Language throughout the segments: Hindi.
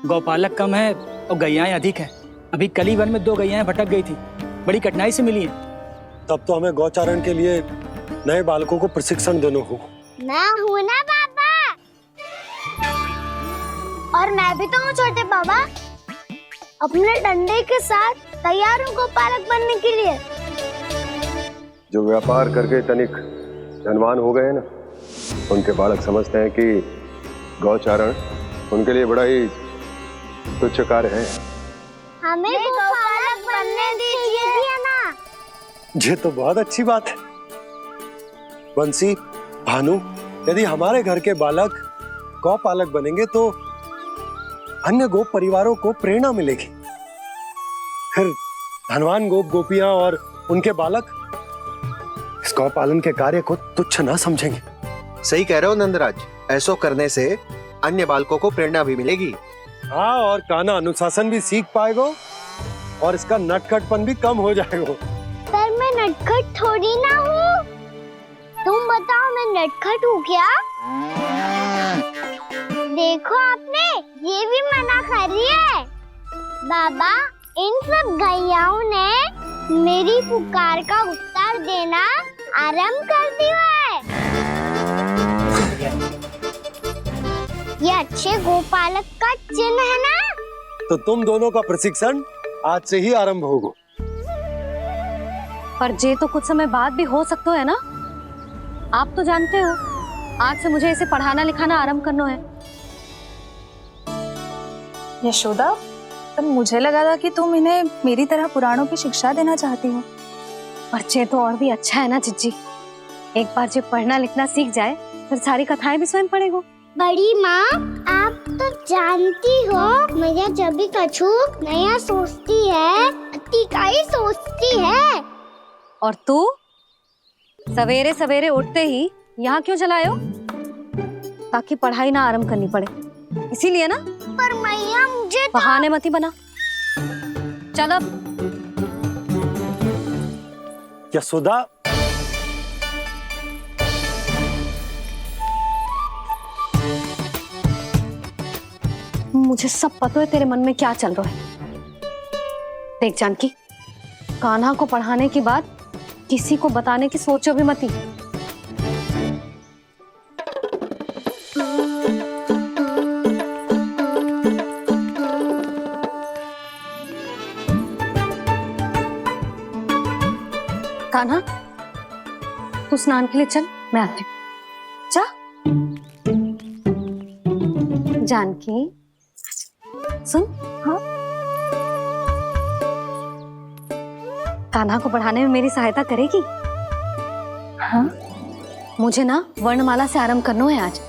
गौपालक कम है और गैयाएं अधिक है। अभी कल ही वन में 2 गैयाएं भटक गई थी, बड़ी कठिनाई से मिली हैं। तब तो हमें गौचारण के लिए नए बालकों को प्रशिक्षण देना होगा। मैं हूँ ना पापा, और मैं भी तो हूँ छोटे पापा। अपने डंडे के साथ तैयार हूँ गौपालक बनने के लिए। जो व्यापार करके तनिक धनवान हो गए ना, उनके बालक समझते हैं कि गौचारण उनके लिए बड़ा ही तुच्छ कार्य है। हमें गौपालक बनने दीजिए ना। ये तो बहुत अच्छी बात है। बंसी, भानु, यदि हमारे घर के बालक गौपालक बनेंगे तो अन्य गोप परिवारों को प्रेरणा मिलेगी। फिर धनवान गोप गोपियां और उनके बालक इस गौपालन के कार्य को तुच्छ ना समझेंगे। सही कह रहे हो नंदराज, ऐसा करने से अन्य बालकों को प्रेरणा भी मिलेगी। हाँ, और कान्हा अनुशासन भी सीख पाएगा और इसका नटखटपन भी कम हो जाएगा। पर मैं नटखट थोड़ी ना हूँ। तुम बताओ, मैं नटखट हूँ क्या? देखो आपने ये भी मना कर रही है। बाबा, इन सब गैयाओं ने मेरी पुकार का उत्तर देना आरंभ कर दिया है। ये अच्छे गोपालक का चिन्ह है ना? तो तुम दोनों का प्रशिक्षण आज से ही आरंभ होगा। पर जे तो कुछ समय बाद भी हो सकता है ना। आप तो जानते हो, आज से मुझे इसे पढ़ाना लिखाना आरंभ करना है। यशोदा, तब मुझे लगा था कि तुम इन्हें मेरी तरह पुराणों की शिक्षा देना चाहती हो। पर जे तो और भी अच्छा है ना जिज्जी। एक बार जब पढ़ना लिखना सीख जाए फिर सारी कथाएं भी स्वयं पढ़ेगा। बड़ी माँ, आप तो जानती हो मैया जब भी कछु नया सोचती है, अतिका ही सोचती है। और तू सवेरे सवेरे उठते ही यहाँ क्यों चलाए हो? ताकि पढ़ाई ना आरंभ करनी पड़े, इसीलिए ना। पर मैया मुझे तो... बहाने मत ही बना। चल अब। यशोदा, मुझे सब पता है तेरे मन में क्या चल रहा है। देख जानकी, कान्हा को पढ़ाने की बात किसी को बताने की सोचो भी मत ही। कान्हा, तू स्नान के लिए चल, मैं आती हूँ। जा। जानकी, सुन। हाँ, कान्हा को पढ़ाने में मेरी सहायता करेगी? हाँ, मुझे ना वर्णमाला से आरंभ करना है आज।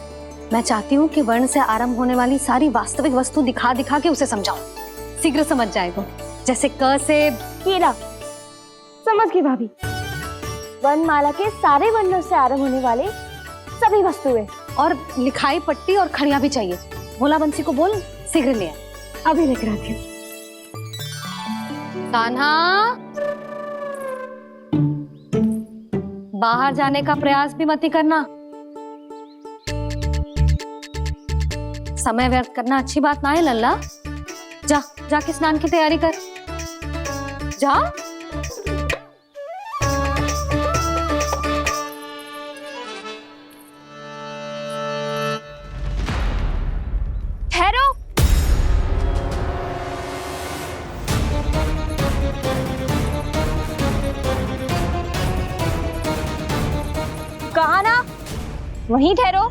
मैं चाहती हूँ कि वर्ण से आरंभ होने वाली सारी वास्तविक वस्तु दिखा दिखा के उसे समझाऊं। शीघ्र समझ जाएगा। जैसे क से हीरा। समझ गई भाभी। वर्णमाला के सारे वर्णों से आरंभ होने वाले सभी वस्तुएं, और लिखाई पट्टी और खड़िया भी चाहिए। भोला बंसी को बोल शीघ्र ले आए। अभी लेकर आती हूँ। कान्हा, बाहर जाने का प्रयास भी मत ही करना। समय व्यर्थ करना अच्छी बात ना है लल्ला। जा, जाके स्नान की तैयारी कर। जा। ठहरो। कहा ना, वहीं ठहरो।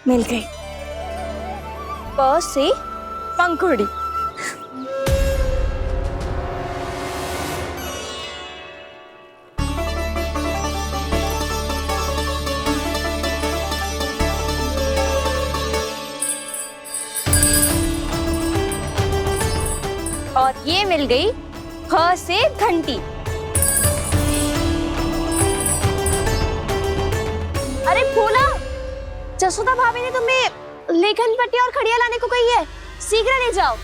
मिल गई। प से पंखुड़ी। और ये मिल गई ख से घंटी। जसोदा भाभी ने तुम्हें लेखन पट्टी और खड़िया लाने को कही है, शीघ्र ले जाओ।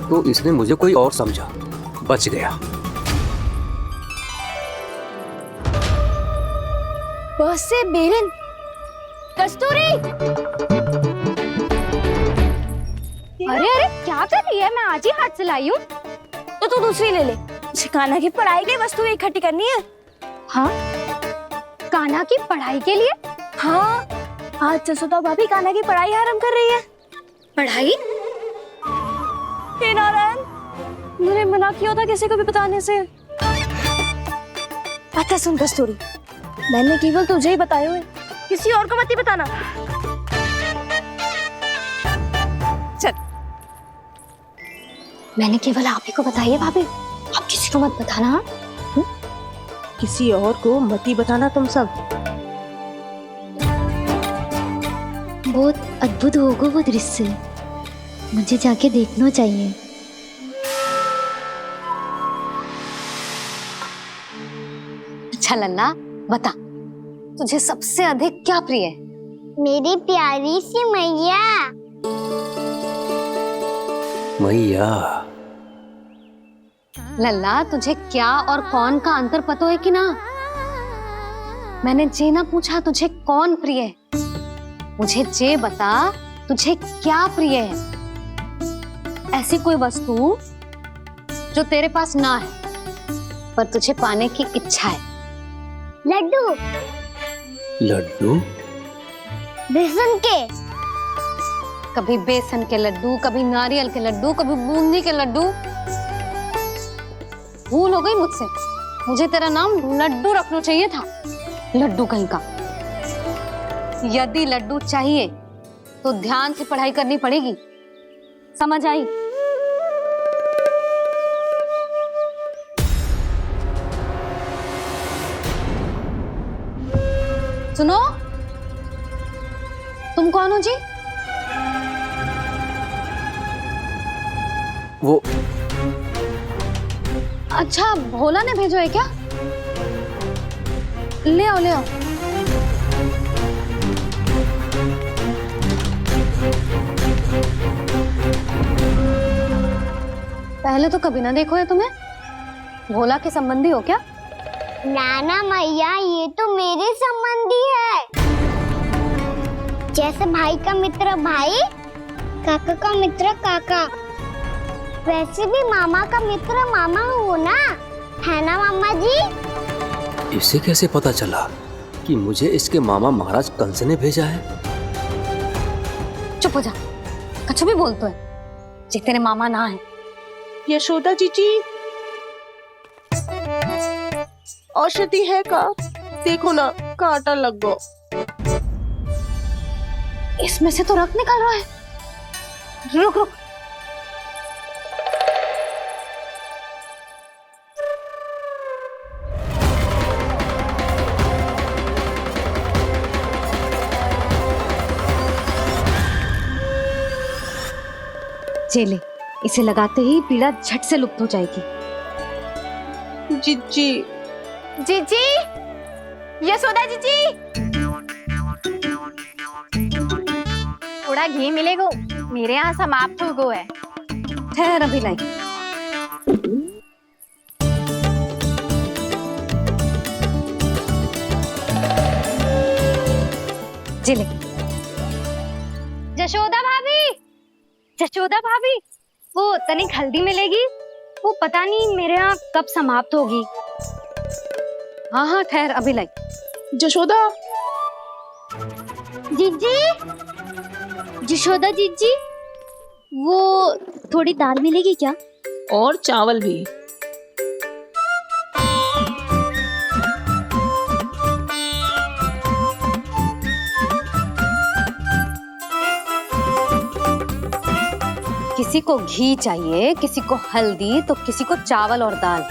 तो इसने मुझे कोई और समझा, बच गया। बस से बेरन, कस्तूरी। अरे अरे क्या कर रही है? मैं आज ही हाथ से लाई हूँ। तो तू दूसरी ले ले। कान्हा की पढ़ाई की वस्तु इकट्ठी करनी है। हाँ, कान्हा की पढ़ाई के लिए? हाँ, आज जसोदा भाभी कान्हा की पढ़ाई आरंभ कर रही है। पढ़ाई? हे नारायण, मैंने मना किया था किसी को भी बताने से। अच्छा सुन कस्तूरी, मैंने केवल तुझे ही बताए हुए, किसी और को मत ही बताना। चल, मैंने केवल आप ही को बताई है भाभी, आप किसी को मत बताना। हाँ? किसी और को मत ही बताना तुम सब। बहुत अद्भुत होगा वो दृश्य, मुझे जाके देखना चाहिए। अच्छा लल्ला, बता तुझे सबसे अधिक क्या प्रिय है? मेरी प्यारी सी मैया। मैया, लल्ला तुझे क्या और कौन का अंतर पता है कि ना? मैंने जे ना पूछा तुझे कौन प्रिय है, मुझे जे बता तुझे क्या प्रिय है। ऐसी कोई वस्तु जो तेरे पास ना है पर तुझे पाने की इच्छा है। लड्डू। लड्डू? बेसन के। कभी बेसन के लड्डू, कभी नारियल के लड्डू, कभी बूंदी के लड्डू। भूल हो गई मुझसे, मुझे तेरा नाम लड्डू रखना चाहिए था। लड्डू कहीं का। यदि लड्डू चाहिए तो ध्यान से पढ़ाई करनी पड़ेगी, समझ आई? सुनो, तुम कौन हो जी? वो अच्छा, भोला ने भेजो है क्या? ले आओ ले आओ। पहले तो कभी ना देखो है तुम्हें। भोला के संबंधी हो क्या? नाना मैया, ये तो मेरे संबंधी है। जैसे भाई का मित्र भाई, काका का मित्र काका, वैसे भी मामा का मित्र मामा हो ना, है ना मामा जी? इसे कैसे पता चला कि मुझे इसके मामा महाराज कंस ने भेजा है? चुप हो जा, कछु भी बोलते है जे तेरे मामा ना है। यशोदा जीजी, औषधि है का? देखो ना, कांटा लग गो। इसमें से तो रक्त निकल रहा है। रुक रुक, चले, इसे लगाते ही पीड़ा झट से लुप्त हो जाएगी। जीजी, जीजी, यशोदा जीजी, थोड़ा घी मिलेगा, मेरे यहाँ समाप्त हो गया है। ठहर अभी लाई। जिले। जशोदा भाभी, जशोदा भाभी, वो तनिक हल्दी मिलेगी? वो पता नहीं मेरे यहाँ कब समाप्त होगी। हाँ हाँ ठहर अभी लाई। जशोदा, जीजी, यशोदा जीजी, वो थोड़ी दाल मिलेगी क्या? और चावल भी। किसी को घी चाहिए, किसी को हल्दी, तो किसी को चावल और दाल।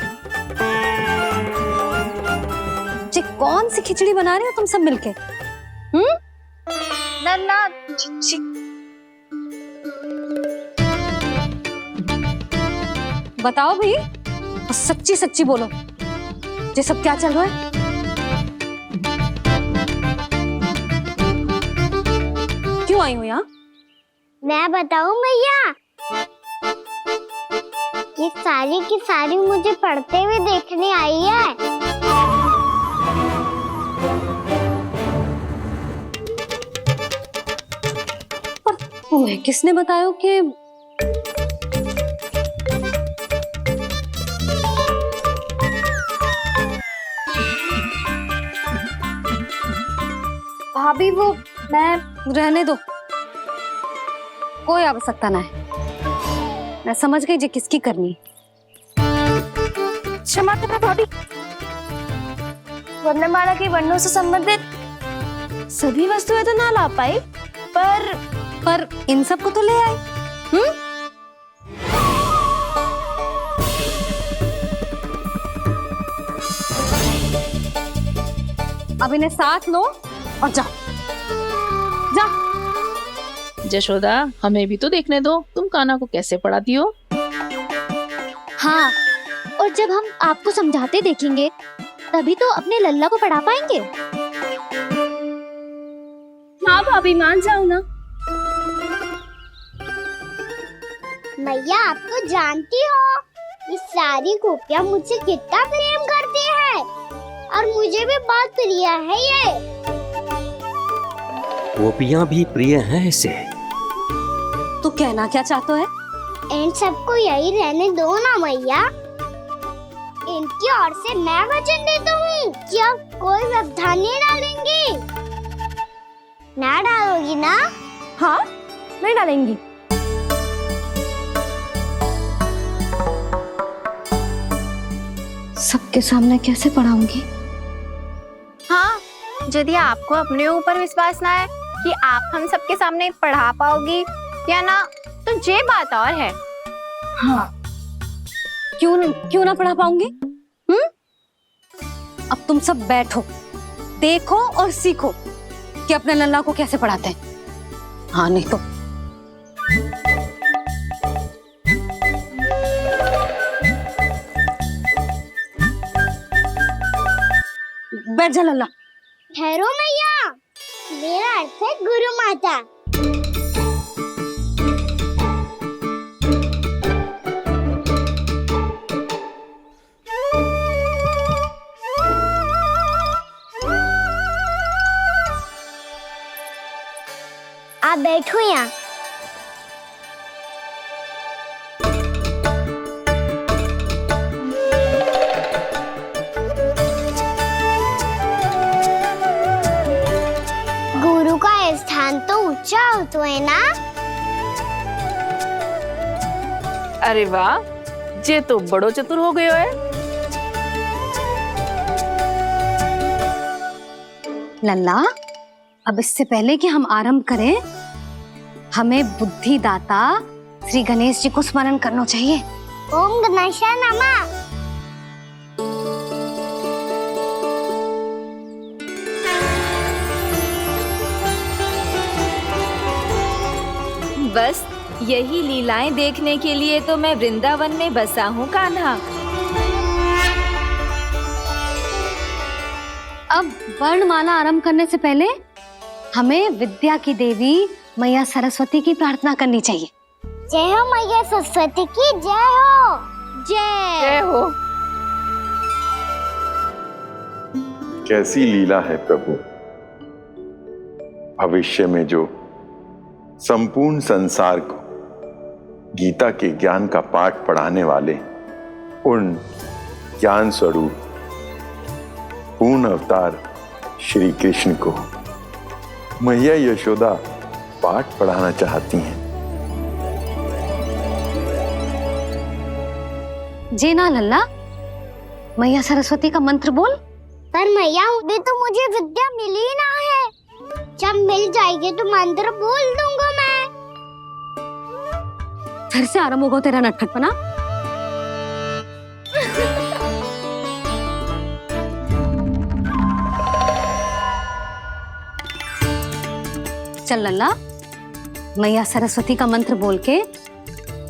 जी कौन सी खिचड़ी बना रहे हो तुम सब मिलके? नन्ना, बताओ भाई, सच्ची सच्ची बोलो, ये सब क्या चल रहा है? क्यों आई हो यहाँ? मैं बताऊं भैया, ये सारी की सारी मुझे पढ़ते हुए देखने आई है। तुम्हें किसने बताया कि भाभी वो मैं रहने दो, कोई आवश्यकता ना है। मैं समझ गई जी किसकी करनी। क्षमा करना भाभी, वर्णमाला के वर्णों से संबंधित सभी वस्तुएं तो ना ला पाई, पर इन सब को तो ले आए। अब इन्हें साथ लो और जाओ। जा। जशोदा, हमें भी तो देखने दो तुम कान्हा को कैसे पढ़ाती हो। हाँ, और जब हम आपको समझाते देखेंगे तभी तो अपने लल्ला को पढ़ा पाएंगे। हाँ भाभी, मान जाओ ना। मैया, आप तो जानती हो ये सारी गोपियां मुझसे कितना प्रेम करती है, और मुझे भी बहुत प्रिय है ये। गोपियां भी प्रिय हैं इसे। तू कहना क्या चाहता है? इन सबको यही रहने दो ना मैया। इनकी ओर से मैं वचन देता हूँ कि अब कोई व्यवधान नहीं डालेंगी। ना डालोगी ना? हाँ, मैं डालेंगी। सबके सामने कैसे पढ़ाऊंगी? हाँ, यदि आपको अपने ऊपर विश्वास ना है कि आप हम सबके सामने पढ़ा पाओगी या ना, तो ये बात और है। हाँ, क्यों ना पढ़ा पाऊंगी? अब तुम सब बैठो, देखो और सीखो कि अपने लल्ला को कैसे पढ़ाते हैं। हाँ, नहीं तो बैठ जा लल्ला। ठहरो मैया, मेरा अर्थ है गुरु माता। आप बैठो यहाँ। गुरु का स्थान तो ऊंचा होता है ना? अरे वाह, जे तो बड़ो चतुर हो गयो है। लल्ला, अब इससे पहले कि हम आरंभ करें, हमें बुद्धिदाता श्री गणेश जी को स्मरण करना चाहिए। ओम गणेशाय नमः। बस यही लीलाएं देखने के लिए तो मैं वृंदावन में बसा हूँ कान्हा। अब वर्णमाला आरंभ करने से पहले हमें विद्या की देवी मैया सरस्वती की प्रार्थना करनी चाहिए। जय हो मैया सरस्वती की, जय हो। जय हो। कैसी लीला है प्रभु। भविष्य में जो संपूर्ण संसार को गीता के ज्ञान का पाठ पढ़ाने वाले उन ज्ञान स्वरूप पूर्ण अवतार श्री कृष्ण को मैया यशोदा पाठ पढ़ाना चाहती हैं। जी ना लल्ला, मैया सरस्वती का मंत्र बोल। पर मैया, अभी तो मुझे विद्या मिली ना है। जब मिल जाएगी तो मंत्र बोल दूंगा मैं। फिर से आरंभ होगा तेरा नटखटपना। चल लल्ला, मैया सरस्वती का मंत्र बोल के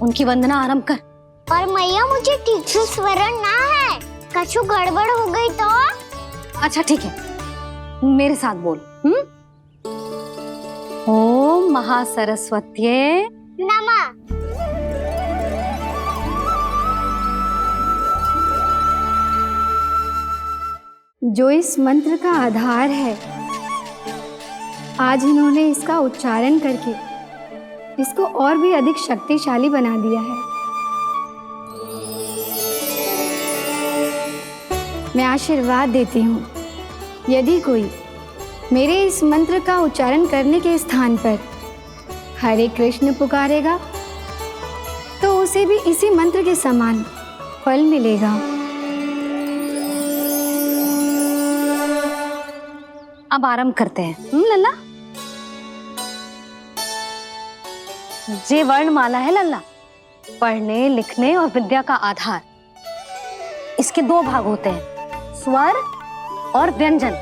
उनकी वंदना आरंभ कर। पर मैया, मुझे ठीक से स्मरण ना है, कछु गड़बड़ हो गई तो? अच्छा ठीक है, मेरे साथ बोल। ओम महासरस्वत्ये नमः। जो इस मंत्र का आधार है, आज इन्होंने इसका उच्चारण करके इसको और भी अधिक शक्तिशाली बना दिया है। मैं आशीर्वाद देती हूँ, यदि कोई मेरे इस मंत्र का उच्चारण करने के स्थान पर हरे कृष्ण पुकारेगा तो उसे भी इसी मंत्र के समान फल मिलेगा। अब आरंभ करते हैं। लल्ला, जे वर्णमाला है लल्ला, पढ़ने लिखने और विद्या का आधार। इसके दो भाग होते हैं, स्वर और व्यंजन।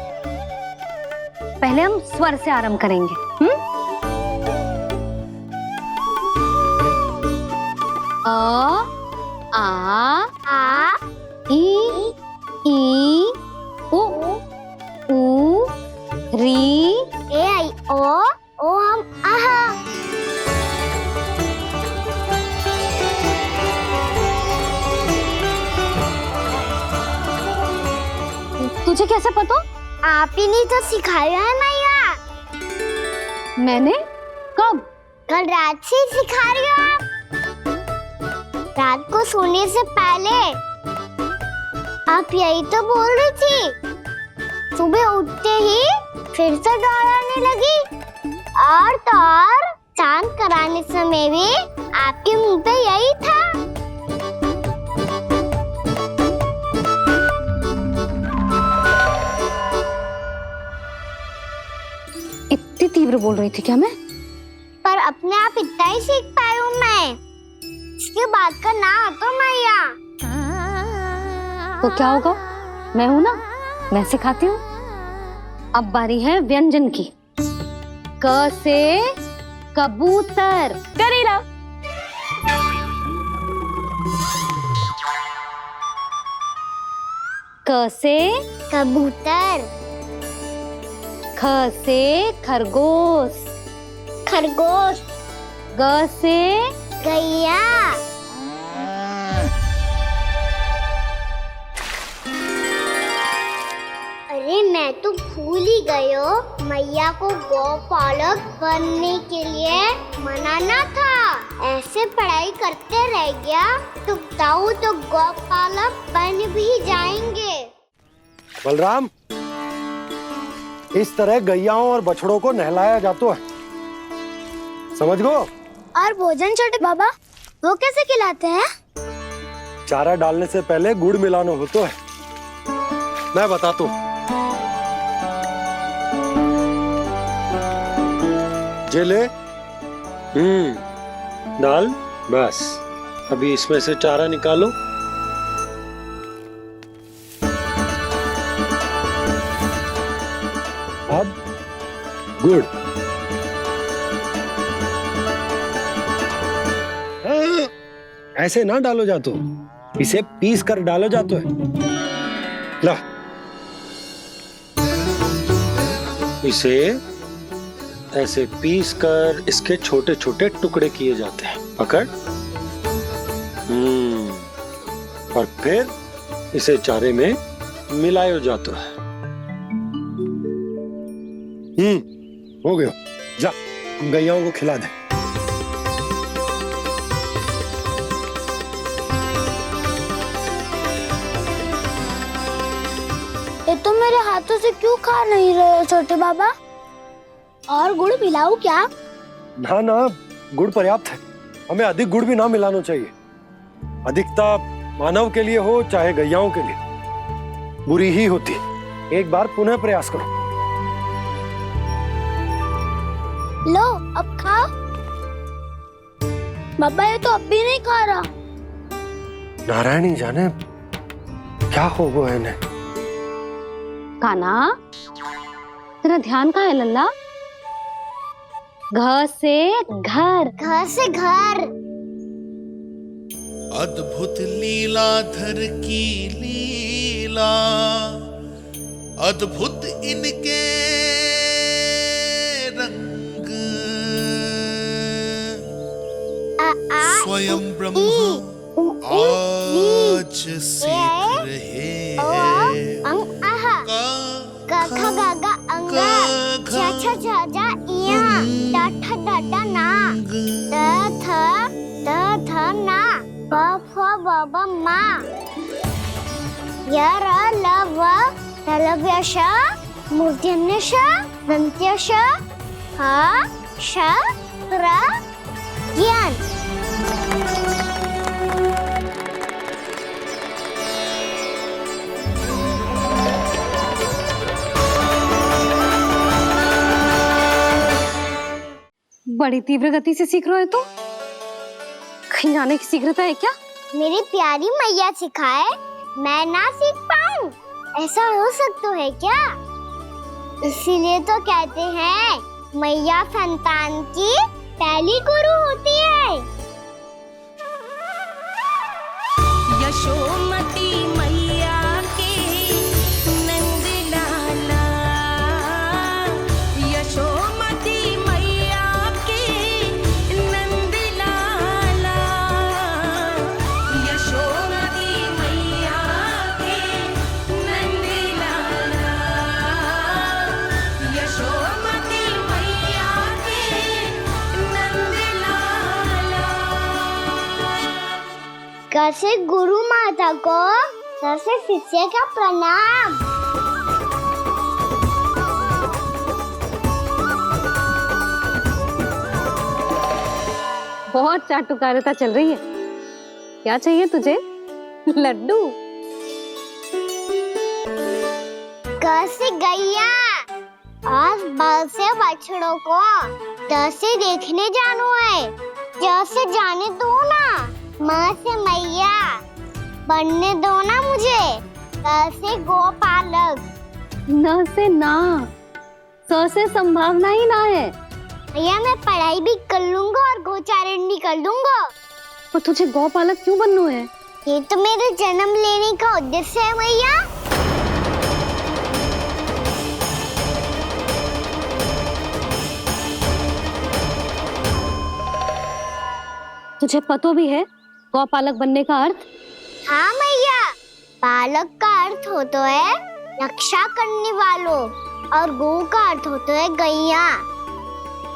पहले हम स्वर से आरंभ करेंगे। अ, आ, ई, उ, री, ए आई ओ हम आहा। तुझे कैसे पता? आप ही नहीं तो सिखाया है मैया। मैंने? कब? कल रात से सिखा रही हो आप। रात को सोने से पहले आप यही तो बोल रही थी। सुबह उठते ही फिर से दोहराने लगी, और तो और चांद कराने समय भी आपके मुंह पे यही था। इतनी तीव्र बोल रही थी क्या मैं? पर अपने आप इतना ही सीख पाई हूँ मैं। इसके बाद का ना तो मैया। तो क्या होगा? मैं हूं ना, मैं सिखाती हूँ। अब बारी है व्यंजन की। क से कबूतर। करेला। क से कबूतर। ख से खरगोश। खरगोश। ग से गैया। अरे मैं तो भूल ही गई हो, मैया को गौपालक बनने के लिए मनाना था। ऐसे पढ़ाई करते रह गया तो ताऊ तो गौपालक बन भी जाएंगे। बलराम, इस तरह गैयाओं और बछड़ों को नहलाया जाता है, समझ गो? और भोजन छोटे बाबा, वो कैसे खिलाते हैं? चारा डालने से पहले गुड़ मिलाना होता है। मैं बताता हूँ। जे ले, डाल, बस। अभी इसमें से चारा निकालो। अब गुड़। ऐसे ना डालो जातो, इसे पीस कर डालो जातो है। ला, इसे ऐसे पीस कर इसके छोटे छोटे टुकड़े किए जाते हैं। पकड़। और फिर इसे चारे में मिलाया जाता है। हो गया। जा, हम गैयाओं को खिला दे। ये तो मेरे हाथों से क्यों खा नहीं रहे हो छोटे बाबा? और गुड़ मिलाऊं क्या? ना ना, गुड़ पर्याप्त है। हमें अधिक गुड़ भी ना मिलाना चाहिए। अधिकता मानव के लिए हो चाहे गैयाओं के लिए बुरी ही होती। एक बार पुनः प्रयास करो। लो, अब खाओ। बाबा ये तो अब भी नहीं खा रहा। नारायणी जाने क्या हो गया इन्हें। काना, तेरा ध्यान कहाँ है लल्ला? घ से घर। घर से घर। अद्भुत लीलाधर की लीला, अद्भुत इनके रंग स्वयं ब्रह्म आज सीख रहे हैं। क ख ग घ अंग छ छ छ ज इया ट ठ ड ड ना त थ ना प फ ब ब मा य र ल व तलव्य श मूर्धन्य श दन्त्य श ह श र ज्ञान। बड़ी तीव्र गति से सीख रहे हो तो कहीं जाने की शीघ्रता है क्या? मेरी प्यारी मैया सिखाए मैं ना सीख पाऊं, ऐसा हो सकता है क्या? इसीलिए तो कहते हैं मैया संतान की पहली गुरु होती है। यशोमती मैया के नंद लाला, यशोमती मैया के नंद लाला, यशोमती मैया के नंद लाला, यशोमती मैया के नंद लाला। कैसे गुरु माता को सबसे शिष्य का प्रणाम। बहुत चाटुकारिता चल रही है। क्या चाहिए तुझे? लड्डू? कैसे गैया आज बल से बछड़ों को कैसे देखने जानो है, जैसे जाने दो ना, माँ से मैया बनने दो ना मुझे। कैसे गोपालक न से ना, स से संभावना ही ना है। भैया मैं पढ़ाई भी कर लूंगा और गोचारण भी कर लूंगा। तो तुझे गौपालक क्यों बनना है? ये तो मेरे जन्म लेने का उद्देश्य है मैया। तुझे पतो भी है गौपालक बनने का अर्थ? हाँ मैया, पालक का अर्थ होता है रक्षा करने वालों और गौ का अर्थ होता है गैया।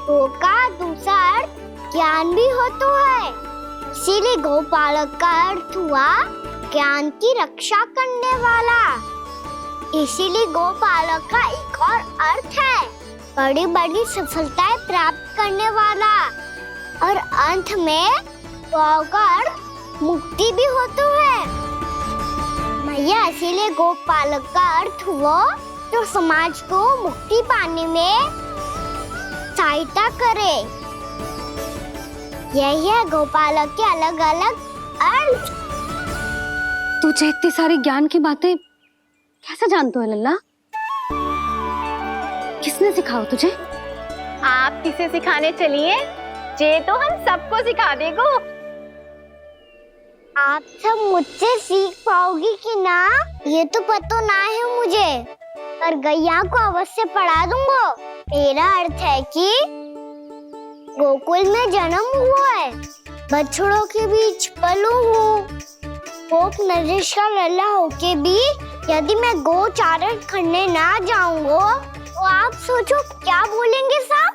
गौ का दूसरा अर्थ ज्ञान भी होता है, इसीलिए गौपालक का अर्थ हुआ ज्ञान की रक्षा करने वाला। इसीलिए गौपालक का एक और अर्थ है बड़ी बड़ी सफलताएं प्राप्त करने वाला, और अंत में गौ का अर्थ मुक्ति भी होता है मैया। इसीलिए गोपालक का अर्थ हुआ जो समाज को मुक्ति पाने में सहायता करे। यही है गोपालक के अलग अलग अर्थ। तुझे इतनी सारी ज्ञान की बातें कैसे जानते हो लल्ला? किसने सिखाओ तुझे? आप किसे सिखाने चलिए, जे तो हम सबको सिखा देगो। आप सब मुझसे सीख पाओगी कि ना ये तो पता ना है मुझे, पर गैया को अवश्य पढ़ा दूंगा। मेरा अर्थ है कि गोकुल में जन्म हुआ है, बछड़ों के बीच पलू हूँ, गोप नरेश का लल्ला होके भी यदि मैं गोचारण करने ना जाऊंगा तो आप सोचो क्या बोलेंगे साहब?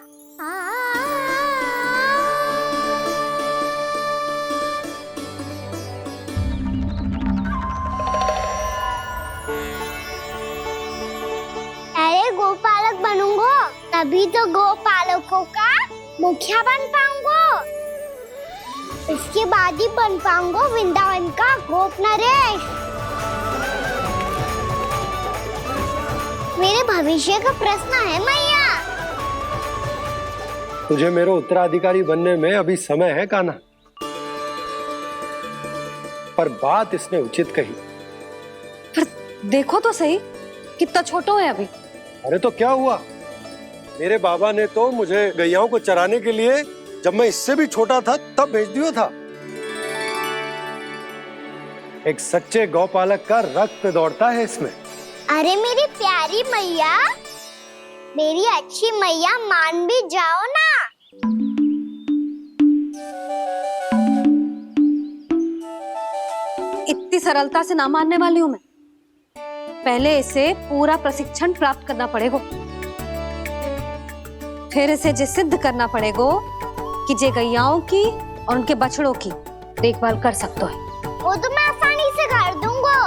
अरे गोपालक बनूंगा तभी तो गोपालकों का मुखिया बन पाऊंगा, इसके बाद ही बन पाऊंगा वृंदावन का गोप नरेश। मेरे भविष्य का प्रश्न है मैया। तुझे मेरे उत्तराधिकारी बनने में अभी समय है कान्हा, पर बात इसने उचित कही। पर देखो तो सही कितना छोटा है अभी। अरे तो क्या हुआ, मेरे बाबा ने तो मुझे गैयाओं को चराने के लिए जब मैं इससे भी छोटा था तब भेज दिया था। एक सच्चे गौपालक का रक्त दौड़ता है इसमें। अरे मेरी प्यारी मैया, मेरी अच्छी मैया मान भी जाओ ना। इतनी सरलता से ना मानने वाली हूं मैं। पहले इसे पूरा प्रशिक्षण प्राप्त करना पड़ेगा, फिर इसे जे सिद्ध करना पड़ेगा कि जे गैयाओं की और उनके बछड़ों की देखभाल कर सकते है। वो तो मैं आसानी से कर दूंगा।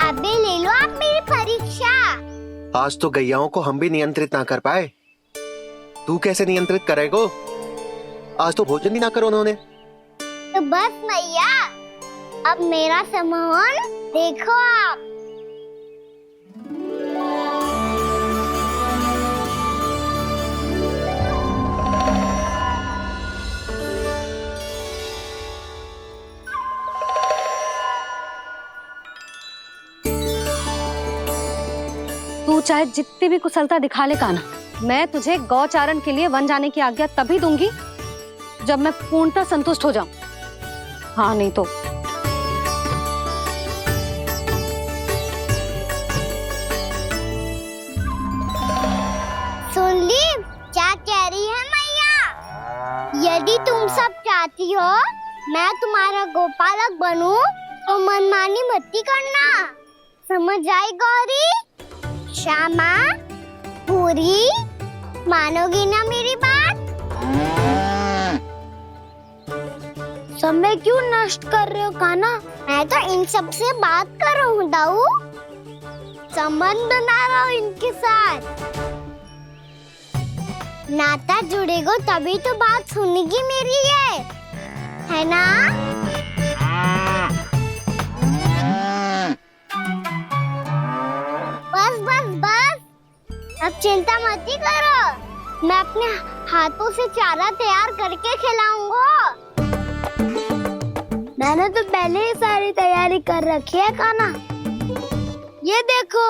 अबे ले लो आप मेरी परीक्षा। आज तो गैयाओं को हम भी नियंत्रित ना कर पाए, तू कैसे नियंत्रित करेगो? आज तो भोजन ही ना करो उन्होंने। तो बस मैया, अब मेरा सम्मान देखो आप। तू चाहे जितनी भी कुशलता दिखा ले कान्हा, मैं तुझे गौचारण के लिए वन जाने की आज्ञा तभी दूंगी जब मैं पूर्णतः संतुष्ट हो जाऊं। हाँ नहीं तो सुन ली क्या कह रही है मैया? यदि तुम सब चाहती हो मैं तुम्हारा गोपालक बनूं तो मनमानी मत करना, समझ आई गौरी? श्यामा, पूरी, मानोगी ना मेरी बात? समय क्यों नष्ट कर रहे हो कान्हा? मैं तो इन सब से बात कर रहा हूँ दाऊ, संबंध बना रहा हूँ इनके साथ। नाता जुड़ेगा तभी तो बात सुनेगी मेरी है ना? बस बस बस, अब चिंता मत ही करो, मैं अपने हाथों से चारा तैयार करके खिलाऊंगा। मैंने तो पहले ही सारी तैयारी कर रखी है कान्हा, ये देखो।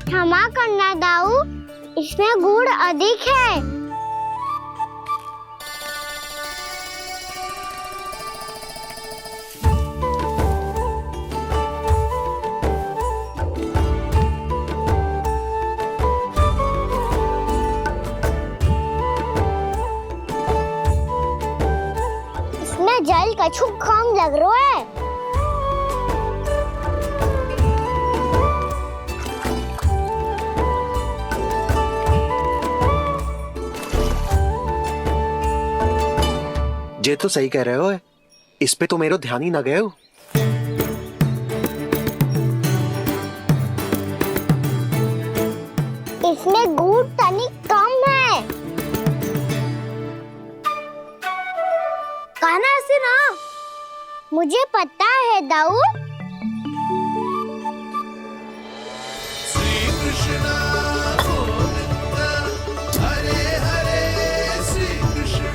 क्षमा करना दाऊ, इसमें गुड़ अधिक है। इसमें जल कछु कम लग रहा है। ये तो सही कह रहे हो, इस पे तो मेरो ध्यान ही ना गए हो। इसमें गुड़ तनिक कम है। कान्हा ऐसे ना, मुझे पता है दाऊ। श्री कृष्ण गोविंद हरे हरे, श्री कृष्ण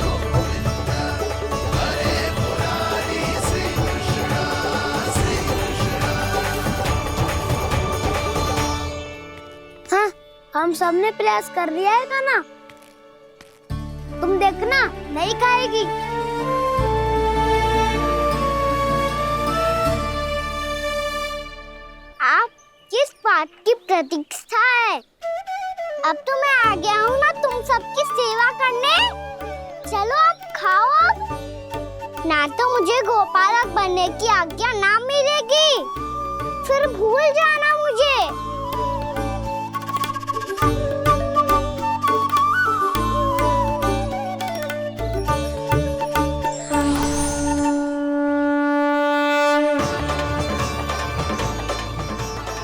गोविंद हरे मुरारी, श्री कृष्ण। हाँ, हम सबने प्रयास कर लिया है कान्हा, तुम देखना नहीं खाएगी। आप किस बात की प्रतीक्षा है? अब तो मैं आ गया हूँ ना तुम सबकी सेवा करने। चलो अब खाओ अब। ना तो मुझे गोपालक बनने की आज्ञा ना मिलेगी, फिर भूल जाना मुझे।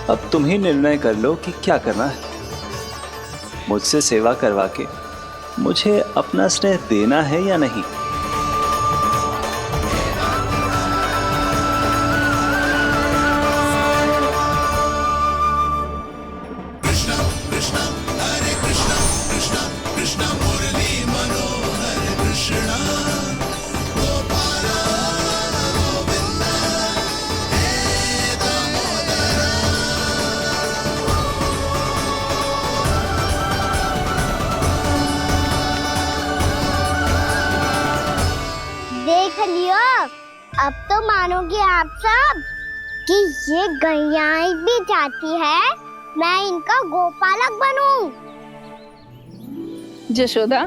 अब तुम ही निर्णय कर लो कि क्या करना है। मुझसे सेवा करवा के मुझे अपना स्नेह देना है या नहीं। अब तो मानोगे आप सब कि ये गैयाएं भी चाहती है मैं इनका गोपालक बनूं। जशोदा,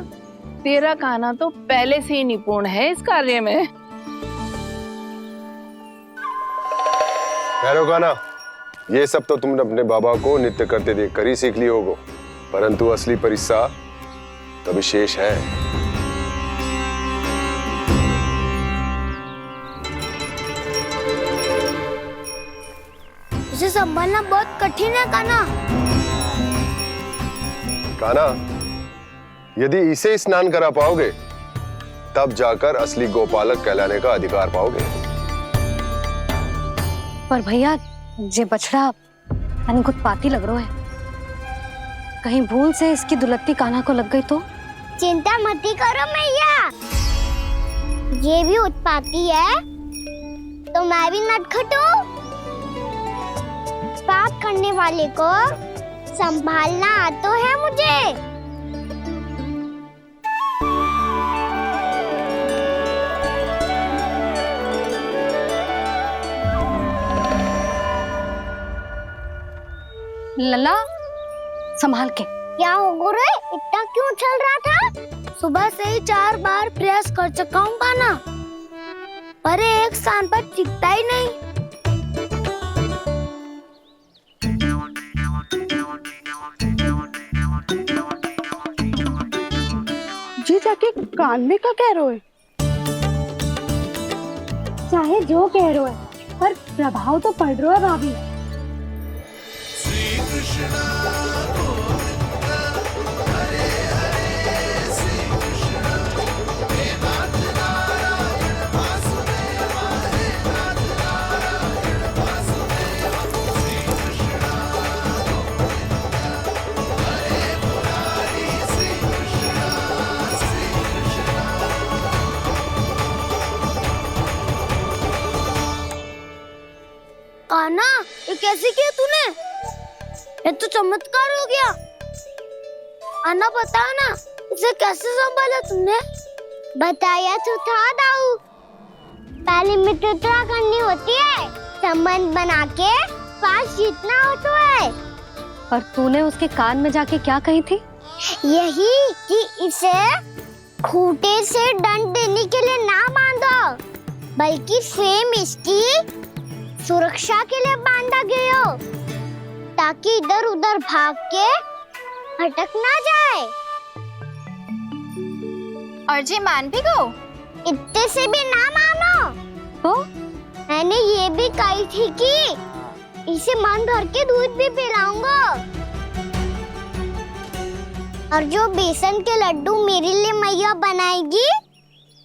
तेरा कान्हा तो पहले से ही निपुण है इस कार्य में। ठहरो कान्हा, ये सब तो तुमने अपने बाबा को नृत्य करते देख कर ही सीख ली होगो, परंतु असली परिस्सा तो विशेष है। इसे संभालना बहुत कठिन है कान्हा। कान्हा, यदि इसे स्नान करा पाओगे तब जाकर असली गोपालक कहलाने का अधिकार पाओगे। पर भैया ये बछड़ा यानी उत्पाती लग रहा है, कहीं भूल से इसकी दुलत्ती कान्हा को लग गई तो? चिंता मत करो मैया, ये भी उत्पाती है तो मैं भी नटखट हूँ। पाप करने वाले को संभालना आता है मुझे। लला संभाल के। क्या हो गुरु, इतना क्यों चल रहा था? सुबह से ही 4 बार प्रयास कर चुका हूँ कान्हा, पर एक स्थान पर टिकता ही नहीं। जी जाके कान में क्या कह रहे हो? चाहे जो कह रहे हो पर प्रभाव तो पड़ रहा है भाभी। श्री कृष्ण गोविंद हरे हरे श्री कृष्ण हे नाथ नारायण वासुदेवा हे नाथ नारायण वासुदेवा श्री कृष्ण गोविंद हरे मुरारी श्री कृष्ण कान्हा, ये कैसे किया तूने? ये तो चमत्कार हो गया। अन्ना बता ना, इसे कैसे संभाला तुमने? बताया तो था दाऊ, पहले मित्रता करनी होती है, संबंध बना के पास जीतना होता है। पर तूने उसके कान में जाके क्या कही थी? यही कि इसे खूंटे से दंड देने के लिए ना बांधो, बल्कि स्वयं इसकी सुरक्षा के लिए बांधा गया हो, ताकि इधर उधर भाग के भटक ना जाए। और जी मान भी गो? इतने से भी ना मानो। तो मैंने ये भी कही थी कि इसे मन भर के दूध भी पिलाऊंगा, और जो बेसन के लड्डू मेरे लिए मैया बनाएगी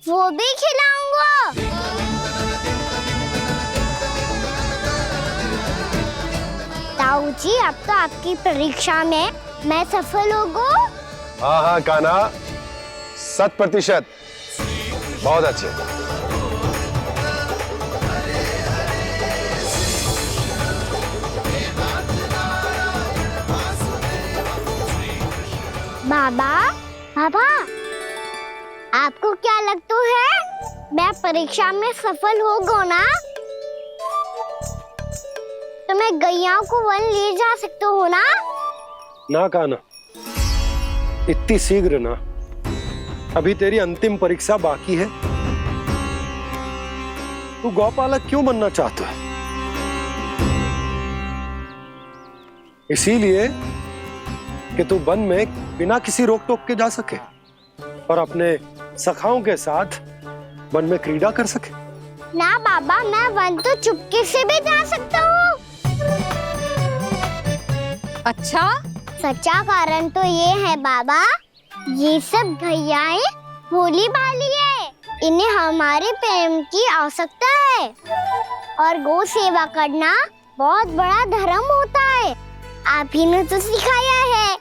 वो भी खिलाऊंगा। ताऊ जी, अब तो आपकी परीक्षा में मैं सफल होगा। हाँ हाँ कान्हा, 100%। बहुत अच्छे। बाबा, बाबा, आपको क्या लगता है मैं परीक्षा में सफल होगा ना? तो मैं गैयाओं को वन ले जा सकता हूँ ना? ना कान्हा, इतनी शीघ्र ना, अभी तेरी अंतिम परीक्षा बाकी है। तू गौपालक क्यों बनना चाहता है? इसीलिए कि तू वन में बिना किसी रोक टोक के जा सके और अपने सखाओं के साथ वन में क्रीड़ा कर सके। ना बाबा, मैं वन तो चुपके से भी जा सकता हूँ। अच्छा, सच्चा कारण तो ये है बाबा, ये सब गैयाएं भोली भाली है, इन्हें हमारे प्रेम की आवश्यकता है, और गौ सेवा करना बहुत बड़ा धर्म होता है। आप ही ने तो सिखाया है,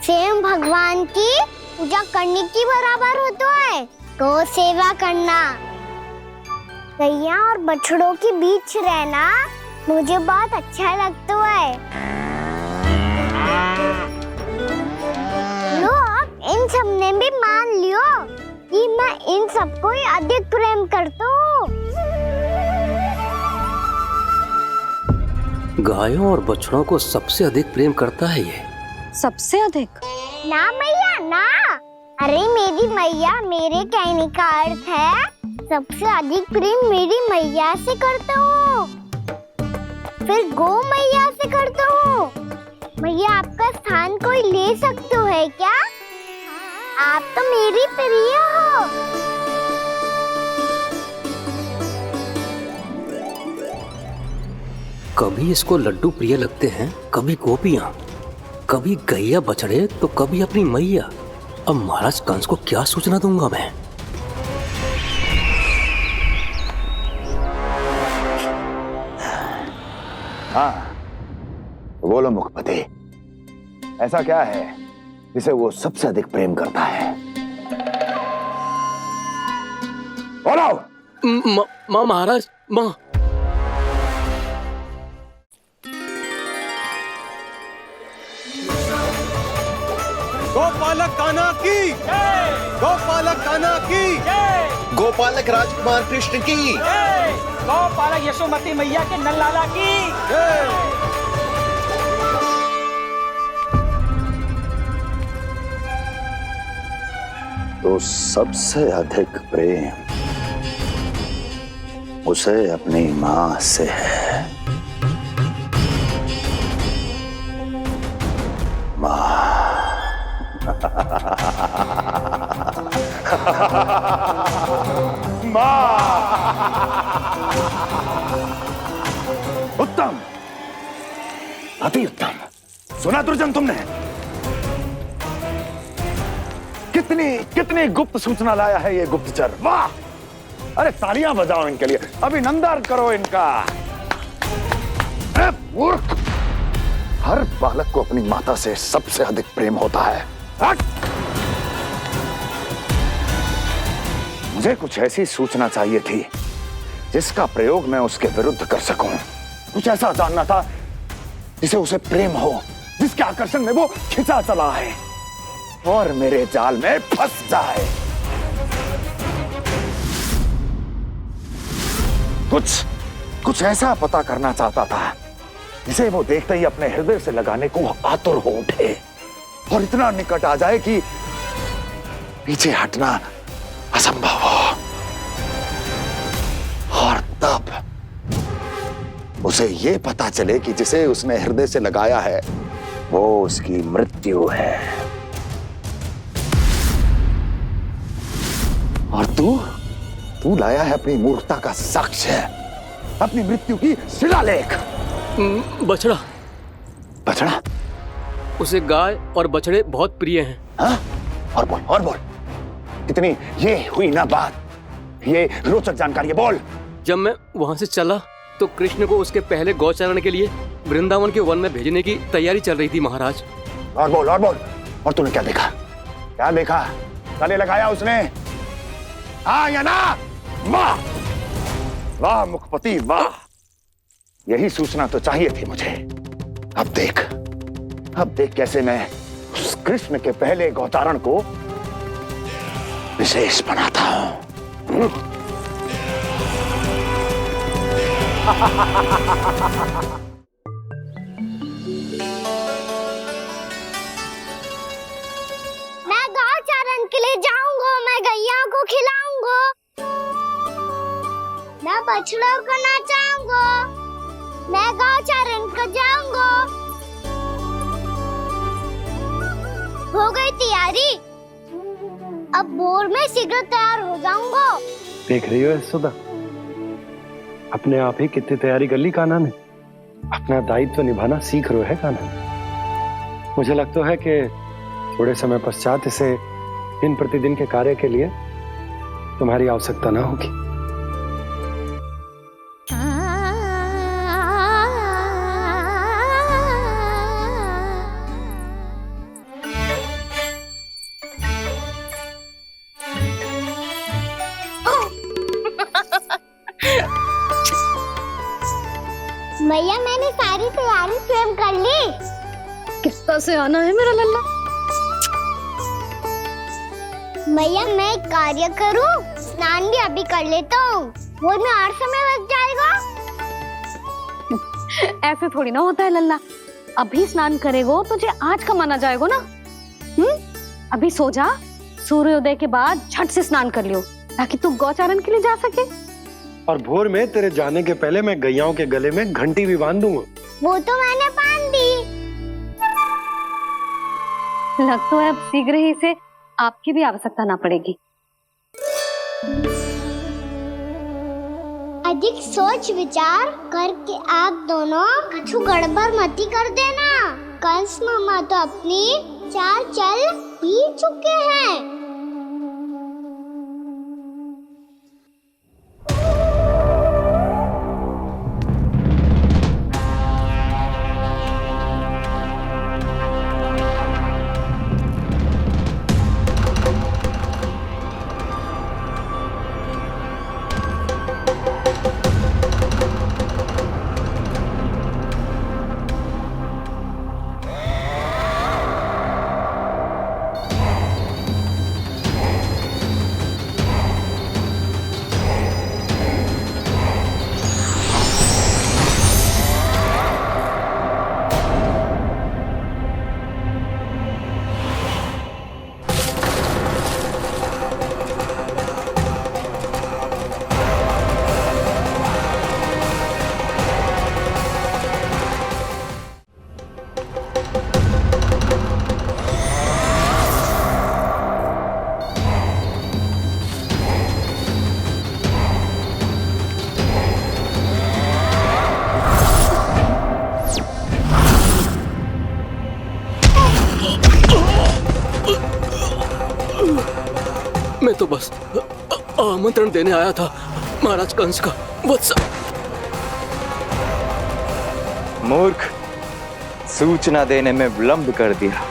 स्वयं भगवान की पूजा करने की बराबर होता है गौ सेवा करना। गैया और बछड़ों के बीच रहना मुझे बहुत अच्छा लगता है। लो, अब इन सब ने भी मान लियो कि मैं इन सबको ही अधिक प्रेम करता हूँ। गायों और बछड़ों को सबसे अधिक प्रेम करता है ये। सबसे अधिक? ना मैया ना, अरे मेरी मैया मेरे कहने का अर्थ है सबसे अधिक प्रेम मेरी मैया से करता हूँ, फिर गो मैया से करता हूँ। मैया आपका स्थान कोई ले सकते हो है क्या? आप तो मेरी प्रिय हो। कभी इसको लड्डू प्रिय लगते हैं, कभी गोपियां, कभी गैया बछड़े, तो कभी अपनी मैया। अब महाराज कंस को क्या सूचना दूंगा मैं? हाँ, बोलो मुखपति, ऐसा क्या है जिसे वो सबसे अधिक प्रेम करता है? बोलो। माँ महाराज, माँ। गोपालक कान्हा की, गोपालक कान्हा की, गोपालक राजकुमार कृष्ण की, गोपालक यशोमती मैया के नल्लाला की। तो सबसे अधिक प्रेम उसे अपनी मां से है। मां। उत्तम, अति उत्तम। सुना दुर्जन तुमने? कितनी कितनी गुप्त सूचना लाया है ये गुप्तचर। वाह! अरे तालियां बजाओ इनके लिए, अभिनंदन करो इनका। अरे मूर्ख! हर बालक को अपनी माता से सबसे अधिक प्रेम होता है। हट! मुझे कुछ ऐसी सूचना चाहिए थी जिसका प्रयोग मैं उसके विरुद्ध कर सकूं। कुछ ऐसा जानना था जिसे उसे प्रेम हो, जिसके आकर्षण में वो खिंचा चला है और मेरे जाल में फंस जाए। कुछ ऐसा पता करना चाहता था जिसे वो देखते ही अपने हृदय से लगाने को आतुर हो उठे और इतना निकट आ जाए कि पीछे हटना असंभव हो। और तब उसे ये पता चले कि जिसे उसने हृदय से लगाया है वो उसकी मृत्यु है। और तू लाया है अपनी मूर्खता का साक्ष्य, अपनी मृत्यु की शिलालेख। बछड़ा। बछड़ा? उसे गाय और बछड़े बहुत प्रिय हैं। हाँ? और बोल। कितनी ये हुई ना बात, ये रोचक जानकारी है, बोल। जब मैं वहां से चला तो कृष्ण को उसके पहले गौचारण के लिए वृंदावन के वन में भेजने की तैयारी चल रही थी महाराज। और बोल। और तूने क्या देखा? गले लगाया उसने? हाँ या ना? वाह वाह मुखपति वाह, यही सूचना तो चाहिए थी मुझे। अब देख कैसे मैं उस कृष्ण के पहले गौचारण को विशेष बनाता हूं। मैं गौचारण के लिए जाऊंगा, मैं गैया को खिलाऊंगा, मैं बछड़ों को नचाऊंगा, मैं गौचारण को जाऊंगा। हो गई तैयारी, अब भोर में शीघ्र तैयार हो जाऊंगा। देख रही हो यशोदा, अपने आप ही कितनी तैयारी कर ली कान्हा ने। अपना दायित्व निभाना सीख रहे है कान्हा। मुझे लगता है कि थोड़े समय पश्चात इसे दिन प्रतिदिन के कार्य के लिए तुम्हारी आवश्यकता ना होगी। भैया मैंने सारी तैयारी स्वयं कर ली। कितना से आना है मेरा लल्ला? भैया मैं एक कार्य करूं, स्नान भी अभी कर लेता हूँ, वो में और समय बच जाएगा। ऐसे थोड़ी ना होता है लल्ला। अभी स्नान करेगो तुझे आज का माना जाएगा ना। अभी सो जा, सूर्योदय के बाद झट से स्नान कर लियो ताकि तू गौचारण के लिए जा सके। और भोर में तेरे जाने के पहले मैं गैयाओं के गले में घंटी भी बांध दूंगा। वो तो मैंने बांध दी। लग तो है अब शीघ्र ही से आपकी भी आवश्यकता ना पड़ेगी। अधिक सोच विचार करके आप दोनों कछु गड़बड़ मती कर देना। कंस मामा तो अपनी चाल चल ही चुके हैं। मैं तो बस आमंत्रण देने आया था महाराज कंस का वत्स। मूर्ख, सूचना देने में विलंब कर दिया।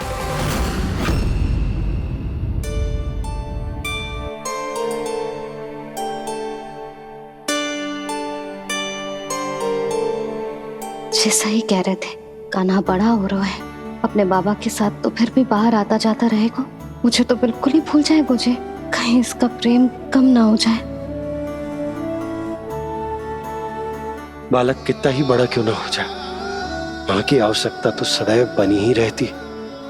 जैसा ही कह रहे थे, कान्हा बड़ा हो रहा है अपने बाबा के साथ, तो फिर भी बाहर आता जाता रहेगा। मुझे तो बिल्कुल ही भूल जाए मुझे, कहीं इसका प्रेम कम ना हो जाए। बालक कितना ही बड़ा क्यों ना हो जाए, माँ की आवश्यकता तो सदैव बनी ही रहती,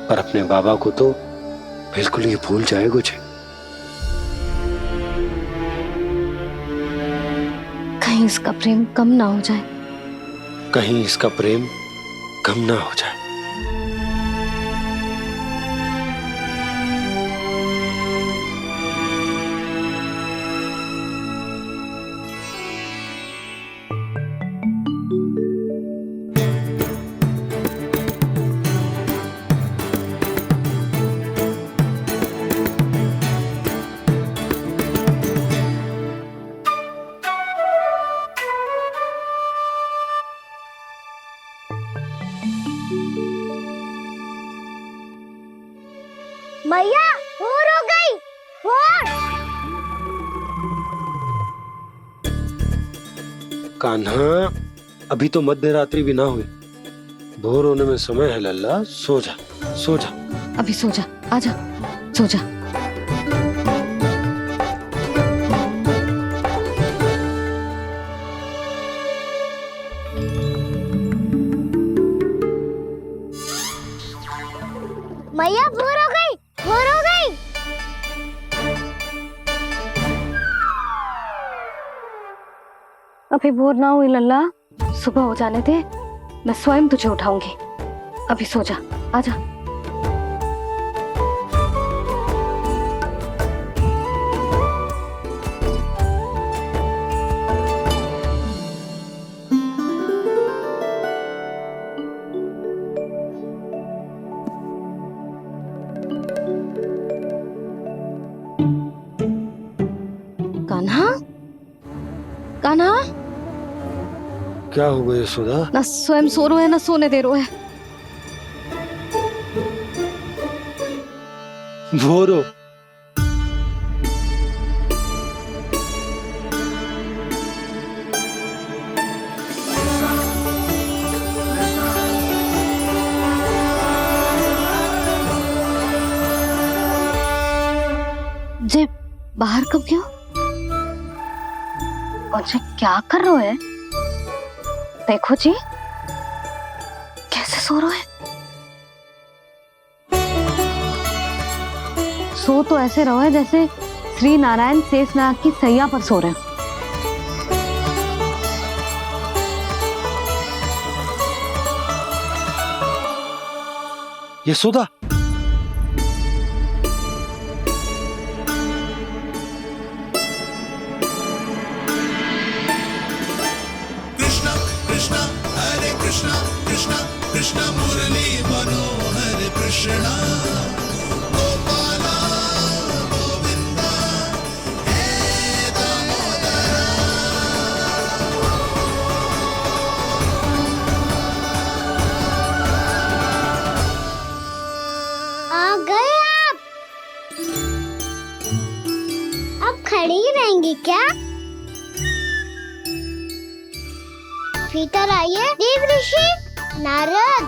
पर अपने बाबा को तो बिल्कुल ही भूल जाए मुझे। कहीं इसका प्रेम कम ना हो जाए, कहीं इसका प्रेम कम ना हो जाए। मैया भोर हो गई, भोर। कान्हा, अभी तो मध्य रात्रि भी ना हुई, भोर होने में समय है लल्ला। सो जा, सो जा। अभी सो जा, आजा, सो जा। मैया भोर हो गई, भोर हो गई। अभी भोर ना हुई लल्ला, सुबह हो जाने दे, मैं स्वयं तुझे उठाऊंगी। अभी सो जा, आजा। कान्हा, कान्हा, क्या हो गया यशोदा? ना स्वयं सो रो है ना सोने दे रो है। भोर हो। जे बाहर कब क्यों? और जे क्या कर रहे है? देखो जी, सो रहे हैं? सो तो ऐसे रहो है जैसे श्री नारायण शेषनाग की सैया पर सो रहे हो। यशोदा, कृष्ण कृष्ण हरे कृष्ण कृष्ण कृष्ण मुरली मनोहर कृष्ण गोपाला गोविंदा हे दामोदरा। आ गए आप। अब खड़ी ही रहेंगी क्या? भीतर आइए। देव ऋषि नारद,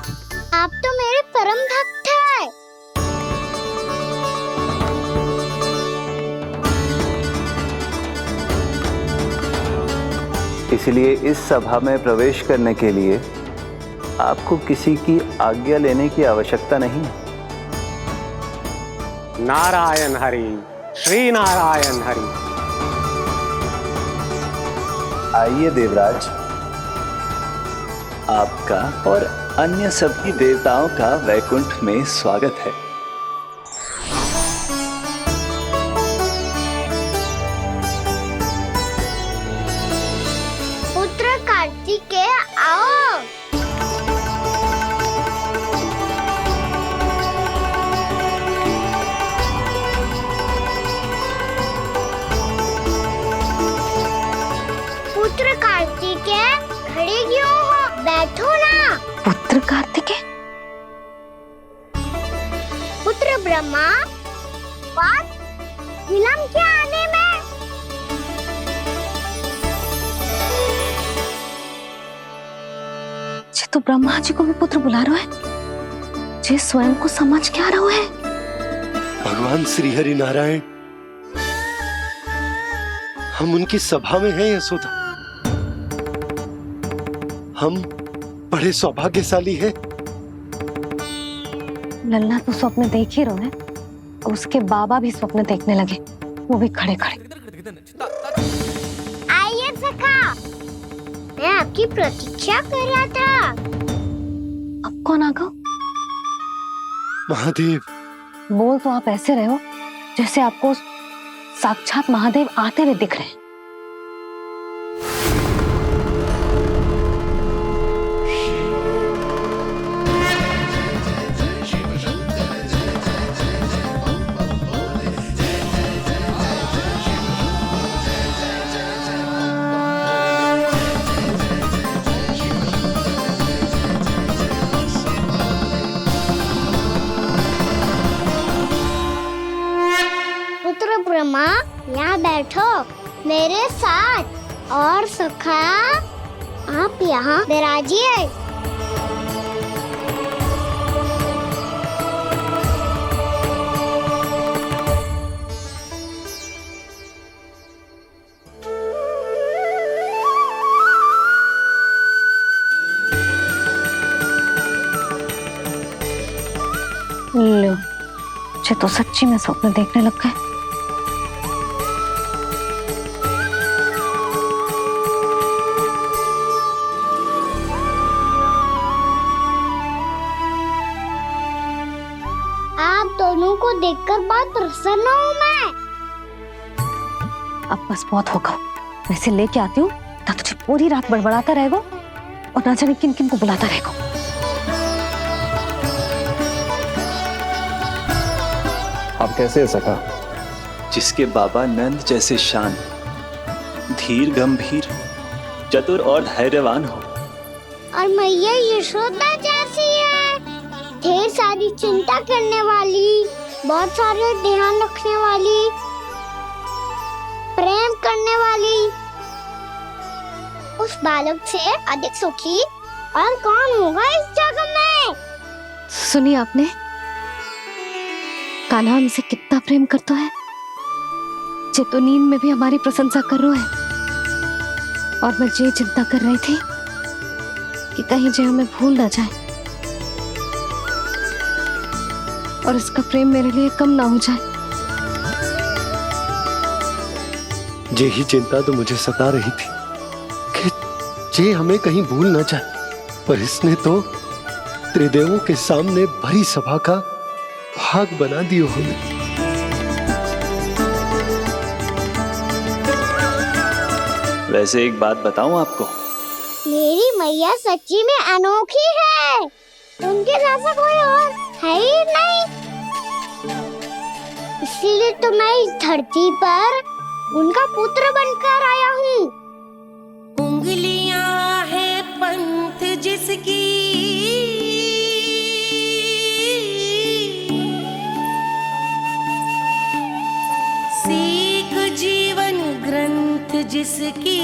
आप तो मेरे परम भक्त हैं। इसलिए इस सभा में प्रवेश करने के लिए आपको किसी की आज्ञा लेने की आवश्यकता नहीं है। नारायण हरि, श्री नारायण हरि। आइए देवराज, आपका और अन्य सभी देवताओं का वैकुंठ में स्वागत है। पुत्र कार्तिकेय आओ। पुत्र कार्तिकेय खड़े क्यों हो? बैठो ना। पुत्र कार्तिकेय? पुत्र ब्रह्मा, बात विलंब क्या आने में? जे तो ब्रह्मा जी को भी पुत्र बुला रहे हैं, जे स्वयं को समझ क्या रहे हैं। भगवान श्री हरि नारायण, हम उनकी सभा में हैं यशोदा। हम बड़े सौभाग्यशाली हैं। लल्ला तो स्वप्न देख ही रहे हैं, उसके बाबा भी स्वप्न देखने लगे, वो भी खड़े खड़े। आइए सखा, मैं आपकी प्रतीक्षा कर रहा था। अब कौन आ गया? महादेव। बोल तो आप ऐसे रहे हो जैसे आपको साक्षात महादेव आते हुए दिख रहे हैं। पुत्र ब्रह्मा, यहाँ बैठो मेरे साथ। और सखा, आप यहाँ विराजिए। लो, मुझे तो सच्ची में स्वप्न देखने लग गए। आप दोनों को देखकर बहुत प्रसन्न हूँ मैं। अब बस बहुत होगा, मैं इसे लेके आती हूँ, ना तुझे पूरी रात बड़बड़ाता रहेगा और ना जाने किन किन को बुलाता रहेगा। आप कैसे हैं सखा? जिसके बाबा नंद जैसे शांत, धीर गंभीर, चतुर और धैर्यवान हो, और मैया यशोदा जैसी है, ढेर सारी चिंता करने वाली, बहुत सारे ध्यान रखने वाली, प्रेम करने वाली। उस बालक से अधिक सुखी और कौन होगा इस जगत में? सुनिए आपने, कान्हा हमसे कितना प्रेम करता है, जे तो नींद में भी हमारी प्रशंसा कर रहा है। और मैं ये चिंता कर रही थी कि कहीं जे हमें भूल ना जाए, और इसका प्रेम मेरे लिए कम ना हो जाए। यही चिंता तो मुझे सता रही थी कि जे हमें कहीं भूल ना जाए, पर इसने तो त्रिदेवों के सामने भरी सभा का भाग बना दियो हमें। वैसे एक बात बताऊं आपको, मेरी मैया सच्ची में अनोखी है, उनके जैसा कोई और है ही नहीं। इसलिए तो मैं इस धरती पर उनका पुत्र बनकर आया हूँ। उंगलियां है पंथ जिसकी, सीख जीवन ग्रंथ जिसकी,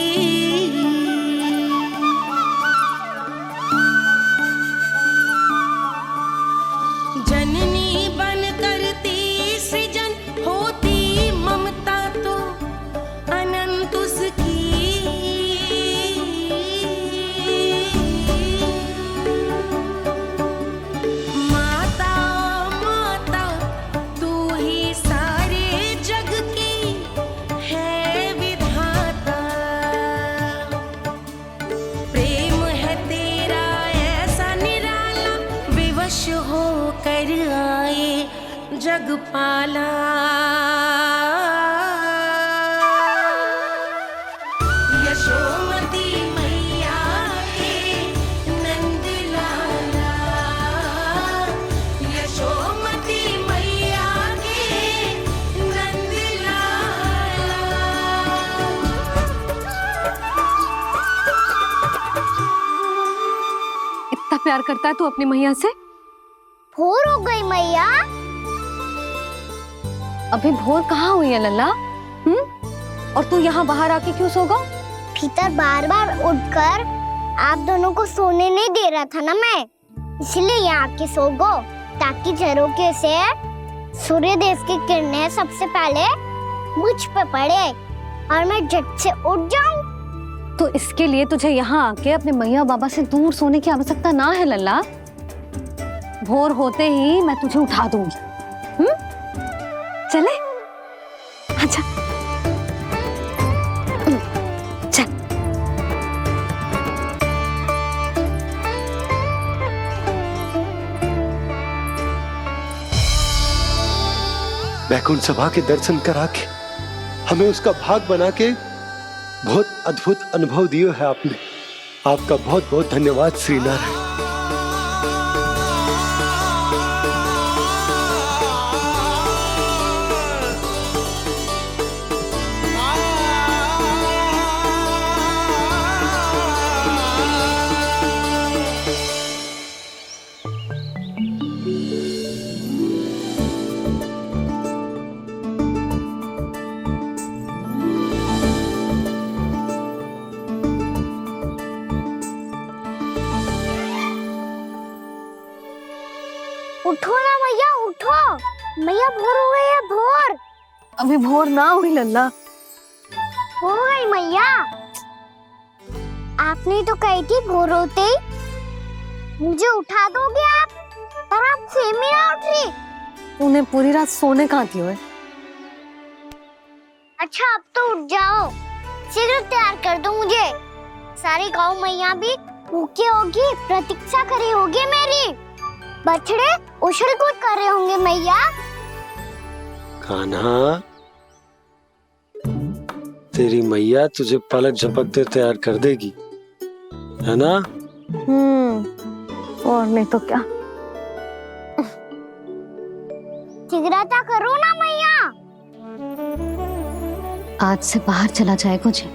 जननी बन करती सृजन होती ममता तो अनंत उसकी। माता माता तू ही सारे जग की है विधाता, प्रेम है तेरा ऐसा निराला, विवश हो कर आए जग पाला। यशोमती मैया के नंद लाला, यशोमती मैया के नंद लाला। इतना प्यार करता है तू अपनी मैया से? भोर हो गई मैया। अभी भोर कहाँ हुई है लल्ला? और तू यहाँ बाहर आके क्यों सो गया? भीतर बार बार उठकर आप दोनों को सोने नहीं दे रहा था ना मैं, इसलिए यहाँ आके सो गो, ताकि झरोखे से सूर्य देव की किरणें सबसे पहले मुझ पे पड़े और मैं झट से उठ जाऊं। तो इसके लिए तुझे यहाँ आके अपने मैया बाबा से दूर सोने की आवश्यकता ना है लल्ला। भोर होते ही मैं तुझे उठा दूंगी। चले अच्छा चल। वैकुंठ सभा के दर्शन करा के हमें उसका भाग बना के बहुत अद्भुत अनुभव दिया है आपने। आपका बहुत बहुत धन्यवाद श्री नारायण। उठो ना मैया, उठो। मैया भोर हो गई है, भोर। अभी भोर ना हुई लल्ला। हो गई मैया। आपने तो कही थी भोर होते ही मुझे उठा दोगे आप, पर आप सेम ही ना उठ रही। उन्हें पूरी रात सोने कहाँ थी हुए? अच्छा अब तो उठ जाओ, शीघ्र तैयार कर दो मुझे। सारी गाँव मैया भी भूखी होगी, प्रतीक्षा करी होगी मेरी। बछड़े उछल कूद कर रहे होंगे मैया। कान्हा, तेरी मैया तुझे पलक झपकते तैयार कर देगी, है ना? और नहीं तो क्या। शीघ्रता करो ना मैया। आज से बाहर चला जाएगा जी,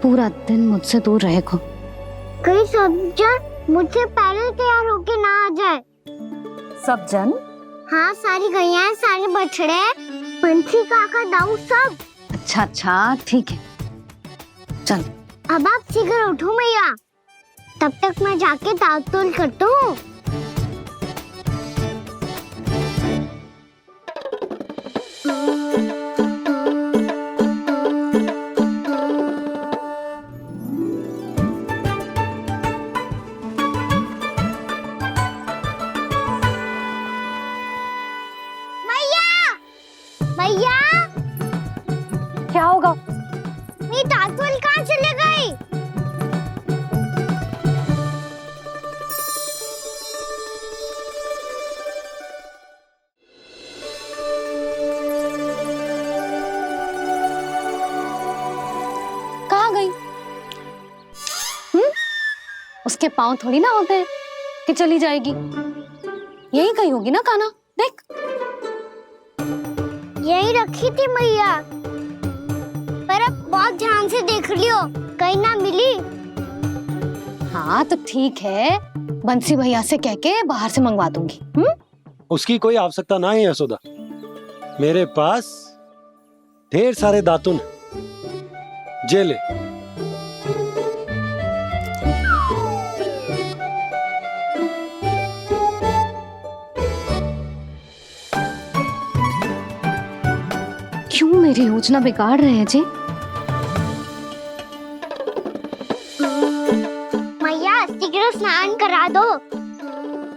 पूरा दिन मुझसे दूर रहेगा। कहीं सब जन मुझसे पहले तैयार होके ना आ जाए। सब जन? हाँ, सारी गैया, सारे बछड़े, पंछी, काका, दाऊ सब। अच्छा अच्छा ठीक है, चल। अब आप शीघ्र उठो मैया, तब तक मैं जाके ताल तोल करता हूँ। उसके पाँव थोड़ी ना होते हैं कि चली जाएगी। यही कहीं होगी ना कान्हा, देख। यही रखी थी मैया, पर अब बहुत ध्यान से देख लियो, कहीं ना मिली। हाँ तो ठीक है, बंसी भैया से कह के बाहर से मंगवा दूंगी। उसकी कोई आवश्यकता ना है यशोदा, मेरे पास ढेर सारे दातुन जे ले। क्यों मेरी योजना बिगाड़ रहे हैं जी? मैया शीघ्र स्नान करा दो।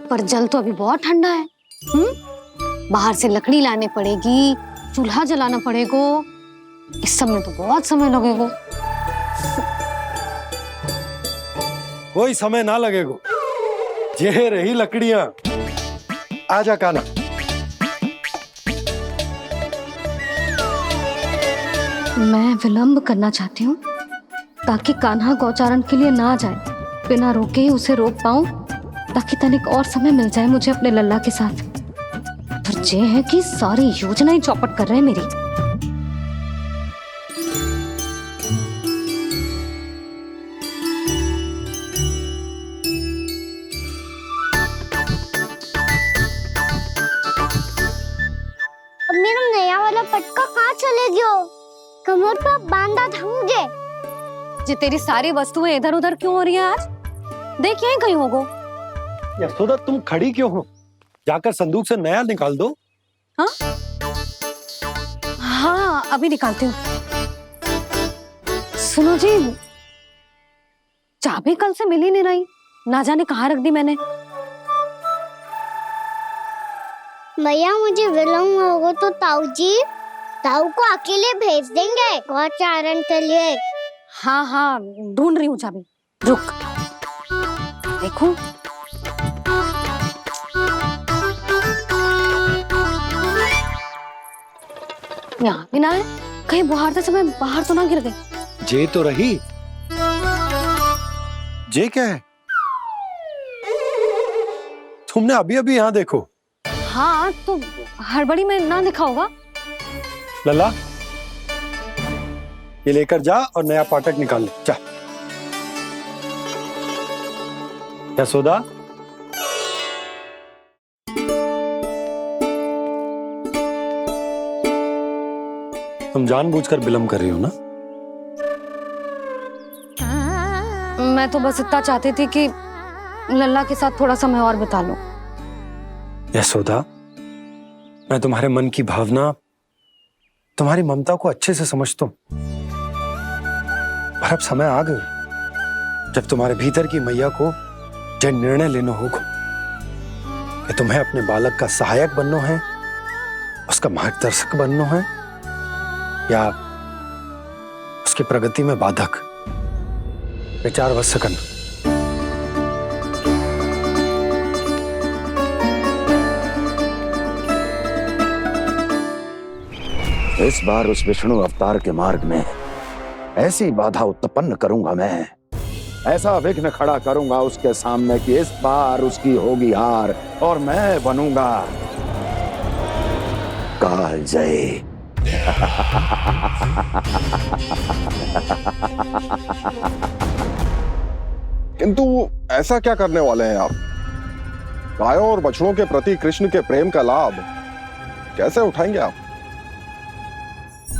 पर जल तो अभी बहुत ठंडा है। बाहर से लकड़ी लानी पड़ेगी, चूल्हा जलाना पड़ेगा, इस सब में तो बहुत समय लगेगा। कोई समय ना लगेगा, ये रही लकड़ियां। आजा कान्हा। मैं विलंब करना चाहती हूँ ताकि कान्हा गौचारण के लिए ना जाए, बिना रोके ही उसे रोक पाऊं, ताकि तनिक और समय मिल जाए मुझे अपने लल्ला के साथ। पर ये है कि सारी योजना ही चौपट कर रहे हैं मेरी। अब मेरा नया वाला पटका कहाँ चले गयो? कमर पर बांधा था मुझे। ये तेरी सारी वस्तुएं इधर उधर क्यों हो रही हैं आज? देख यहीं कहीं होगो। यशोदा तुम खड़ी क्यों हो? जाकर संदूक से नया निकाल दो। हाँ हाँ अभी निकालती हूँ। सुनो जी, चाबी कल से मिल ही नहीं रही, ना जाने कहाँ रख दी मैंने। मैया मुझे विलम्ब होगा तो ताऊ को अकेले भेज देंगे गौचारण के लिए। हाँ हाँ ढूंढ रही हूँ चाबी, रुक। देखो यहाँ भी ना है, कहीं बुहारते समय बाहर तो ना गिर गई। जे तो रही। जे क्या है? तुमने अभी अभी यहाँ देखो। हाँ तो हड़बड़ी में ना दिखा होगा। लल्ला ये लेकर जा और नया पाठक निकाल ले जा। यशोदा तुम जानबूझकर विलंब कर रही हो ना? मैं तो बस इतना चाहती थी कि लल्ला के साथ थोड़ा समय और बिता लूं। यशोदा मैं तुम्हारे मन की भावना, तुम्हारी ममता को अच्छे से समझता हूं, पर अब समय आ गया जब तुम्हारे भीतर की मैया को जो निर्णय लेना होगा कि तुम्हें अपने बालक का सहायक बनना है, उसका मार्गदर्शक बनना है, या उसकी प्रगति में बाधक। विचार अवश्य करना। इस बार उस विष्णु अवतार के मार्ग में ऐसी बाधा उत्पन्न करूंगा, मैं ऐसा विघ्न खड़ा करूंगा उसके सामने कि इस बार उसकी होगी हार और मैं बनूंगा कालजयी। किंतु ऐसा क्या करने वाले हैं आप? गायों और बछड़ों के प्रति कृष्ण के प्रेम का लाभ कैसे उठाएंगे आप?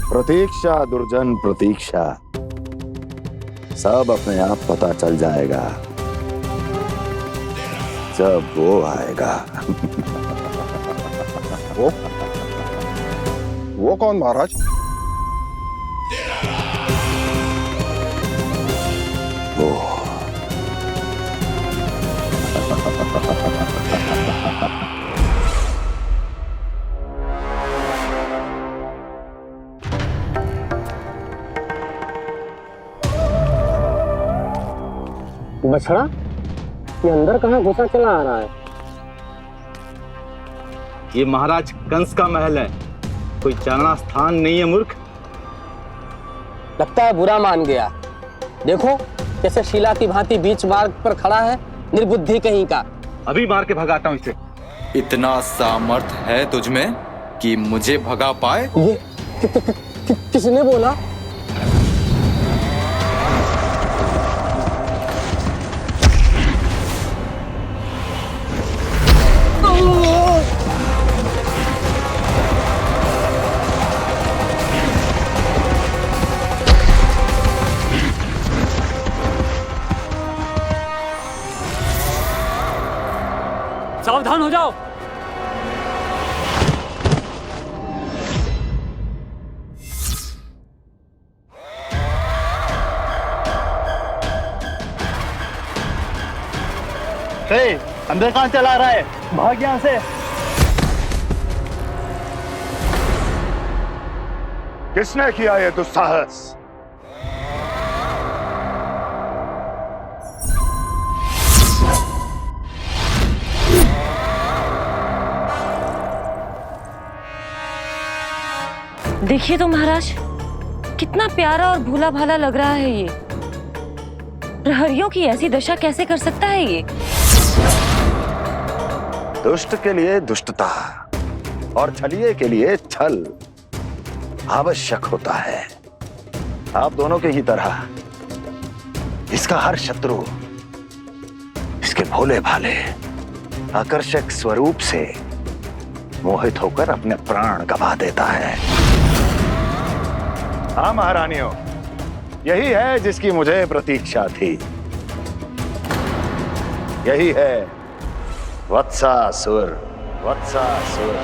प्रतीक्षा दुर्जन प्रतीक्षा, सब अपने आप पता चल जाएगा जब वो आएगा। वो कौन महाराज? वो बछड़ा ये अंदर कहाँ घुसा चला आ रहा है? ये महाराज कंस का महल है, कोई जाना स्थान नहीं है मूर्ख। लगता है बुरा मान गया। देखो जैसे शिला की भांति बीच मार्ग पर खड़ा है, निर्बुद्धि कहीं का। अभी मार के भगाता हूँ इसे। इतना सामर्थ है तुझमें कि मुझे भगा पाए? ये किसने बोला? सावधान हो जाओ। अंदर कहाँ चला रहा है? भाग यहाँ से। किसने किया ये दुस्साहस? देखिए तो महाराज, कितना प्यारा और भोला भाला लग रहा है ये। प्रहरियों की ऐसी दशा कैसे कर सकता है ये? दुष्ट के लिए दुष्टता और छलिए के लिए छल आवश्यक होता है। आप दोनों के ही तरह इसका हर शत्रु इसके भोले भाले आकर्षक स्वरूप से मोहित होकर अपने प्राण गंवा देता है। हाँ महारानियों, यही है जिसकी मुझे प्रतीक्षा थी। यही है वत्सासुर। वत्सासुर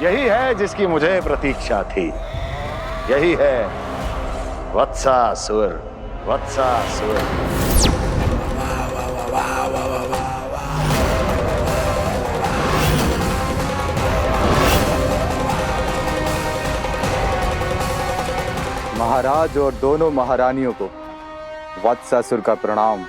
यही है जिसकी मुझे प्रतीक्षा थी। यही है वत्सासुर। वत्सासुर महाराज और दोनों महारानियों को वत्सासुर का प्रणाम।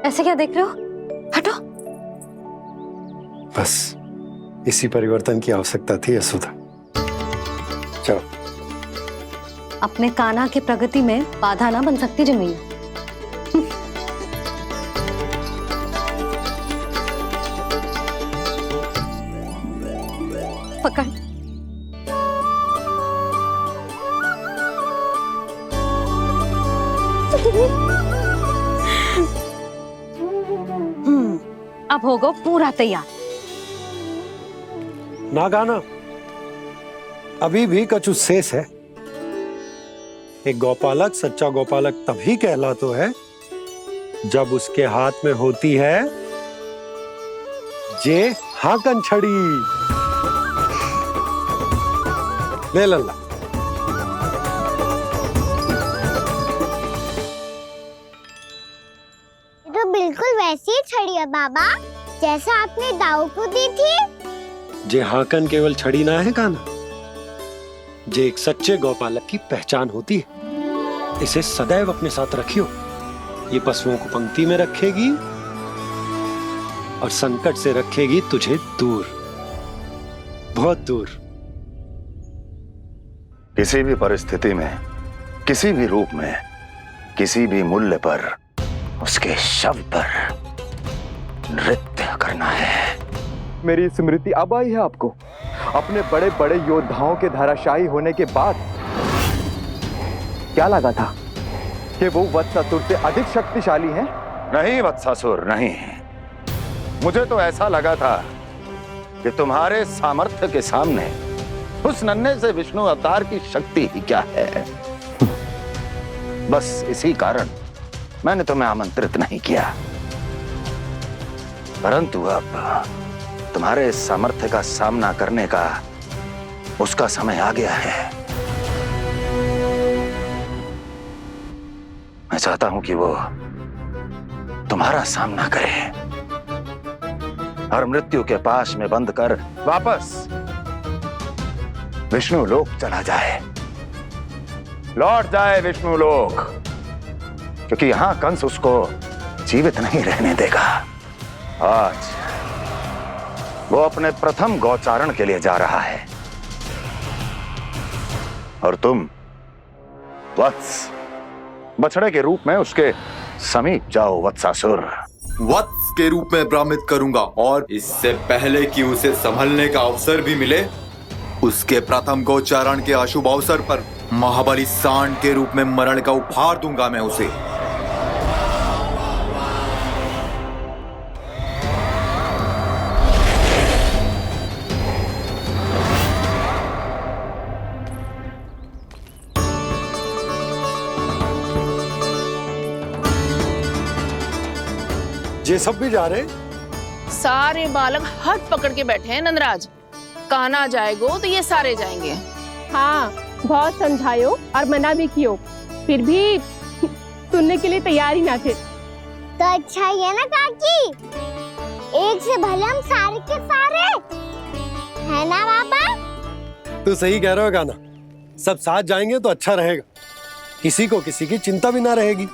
ऐसे क्या देख रहे हो? हटो। बस इसी परिवर्तन की आवश्यकता थी यशोदा। चलो। अपने कान्हा की प्रगति में बाधा ना बन सकती जमीन। पकड़। अब होगा पूरा तैयार। ना गाना, अभी भी कछु शेष है। एक गौपालक सच्चा गौपालक तभी कहलाता है जब उसके हाथ में होती है जे हाकन छड़ी। ले लल्ला। तो बिल्कुल वैसी ही छड़ी है बाबा, जैसा आपने दाऊ को दी थी। जे हाकन केवल छड़ी ना है कान्हा, जे एक सच्चे गौपालक की पहचान होती है। इसे सदैव अपने साथ रखियो। ये पशुओं को पंक्ति में रखेगी और संकट से रखेगी तुझे दूर, बहुत दूर। किसी भी परिस्थिति में, किसी भी रूप में, किसी भी मूल्य पर उसके शव पर नृत्य करना है। मेरी स्मृति अब आई है आपको? अपने बड़े बड़े योद्धाओं के धराशायी होने के बाद क्या लगा था कि वो वत्सासुर से अधिक शक्तिशाली हैं? नहीं वत्सासुर, नहीं। मुझे तो ऐसा लगा था कि तुम्हारे सामर्थ्य के सामने उस नन्हे से विष्णु अवतार की शक्ति ही क्या है। बस इसी कारण मैंने तुम्हें आमंत्रित नहीं किया। परंतु अब तुम्हारे इस सामर्थ्य का सामना करने का उसका समय आ गया है। मैं चाहता हूं कि वो तुम्हारा सामना करे और मृत्यु के पाश में बंद कर विष्णु लोक चला जाए, लौट जाए विष्णु लोक, क्योंकि यहां कंस उसको जीवित नहीं रहने देगा। आज वो अपने प्रथम गौचारण के लिए जा रहा है और तुम वत्स, बछड़े के रूप में उसके समीप जाओ वत्सासुर। वत्स के रूप में भ्रमित करूंगा, और इससे पहले कि उसे संभलने का अवसर भी मिले, उसके प्रथम गोचारण के अशुभ अवसर पर महाबली सांड के रूप में मरण का उपहार दूंगा मैं उसे। ये सब भी जा रहे? सारे बालक हाथ पकड़ के बैठे हैं नंदराज। कान्हा जाएगो तो ये सारे जाएंगे। हाँ, बहुत समझायो और मना भी कियो, फिर भी सुनने के लिए तैयार ही ना थे। तो अच्छा ही है ना काकी, एक से भले हम सारे के सारे, है ना बाबा? तू सही कह रहे हो गाना, सब साथ जाएंगे तो अच्छा रहेगा, किसी को किसी की चिंता भी ना रहेगी,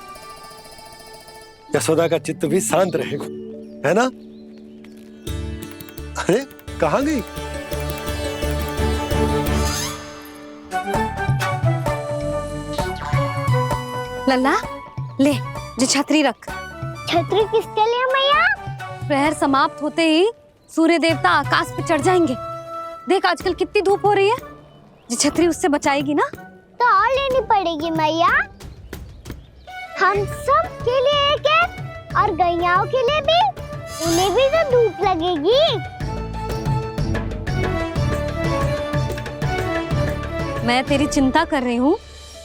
यशोदा का चित्त भी शांत रहेगा, है ना? अरे कहाँ गई? लल्ला ले, जो छतरी रख। छतरी किसके लिए मैया? प्रहर समाप्त होते ही सूर्य देवता आकाश पे चढ़ जाएंगे। देख आजकल कितनी धूप हो रही है, जो छतरी उससे बचाएगी ना। तो और लेनी पड़ेगी मैया, हम सब के लिए एक एक, और गैयाओं के लिए भी, उन्हें भी तो धूप लगेगी। मैं तेरी चिंता कर रही हूँ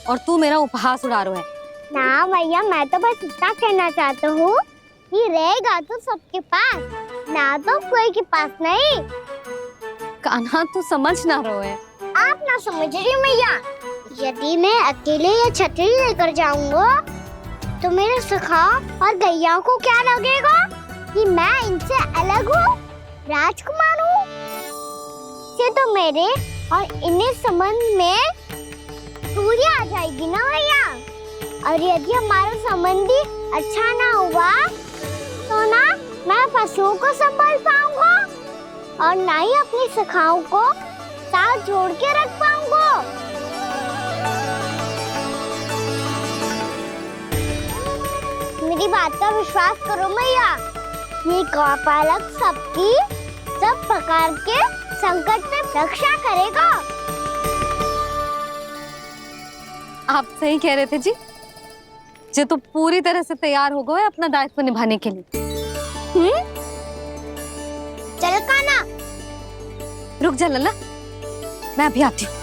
और तू मेरा उपहास उड़ा रहा है। ना भैया, मैं तो बस इतना कहना चाहता हूँ कि रहेगा तो सबके पास, ना तो कोई के पास नहीं। कान्हा तू समझ ना रहो है। आप ना समझ रही मैया, यदि मैं अकेले ये छतरी लेकर जाऊंगा तो मेरे सखा और गैया को क्या लगेगा कि मैं इनसे अलग हूँ, राजकुमार हूँ। ये तो मेरे और इन्हें संबंध में दूरी आ जाएगी ना भैया। और यदि हमारा संबंध ही अच्छा ना हुआ तो ना मैं पशुओं को संभाल पाऊंगा और ना ही अपनी सखाओं को साथ जोड़ के रख पाऊंगा। मेरी बात का विश्वास करो मैया, ये गौपालक सबकी सब प्रकार के संकट से रक्षा करेगा। आप सही कह रहे थे जी, जो तो पूरी तरह से तैयार हो गए अपना दायित्व निभाने के लिए। चल कान्हा, रुक जा लल्ला, मैं अभी आती हूँ।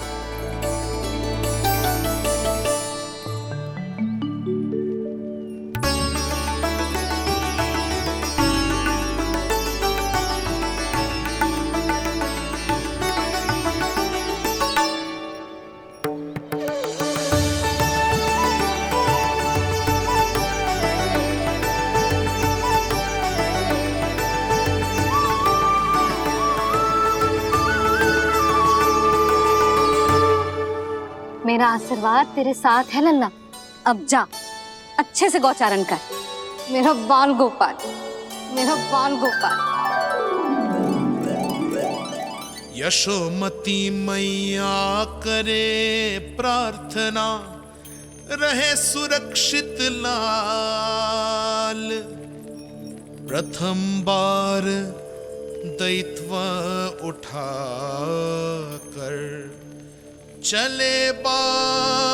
मेरा आशीर्वाद तेरे साथ है लल्ला। अब जा, अच्छे से गौचारण कर। मेरा बाल गोपाल, मेरा बाल गोपाल। यशोमती मैया करे प्रार्थना, रहे सुरक्षित लाल। प्रथम बार दैत्व उठा कर चले बाल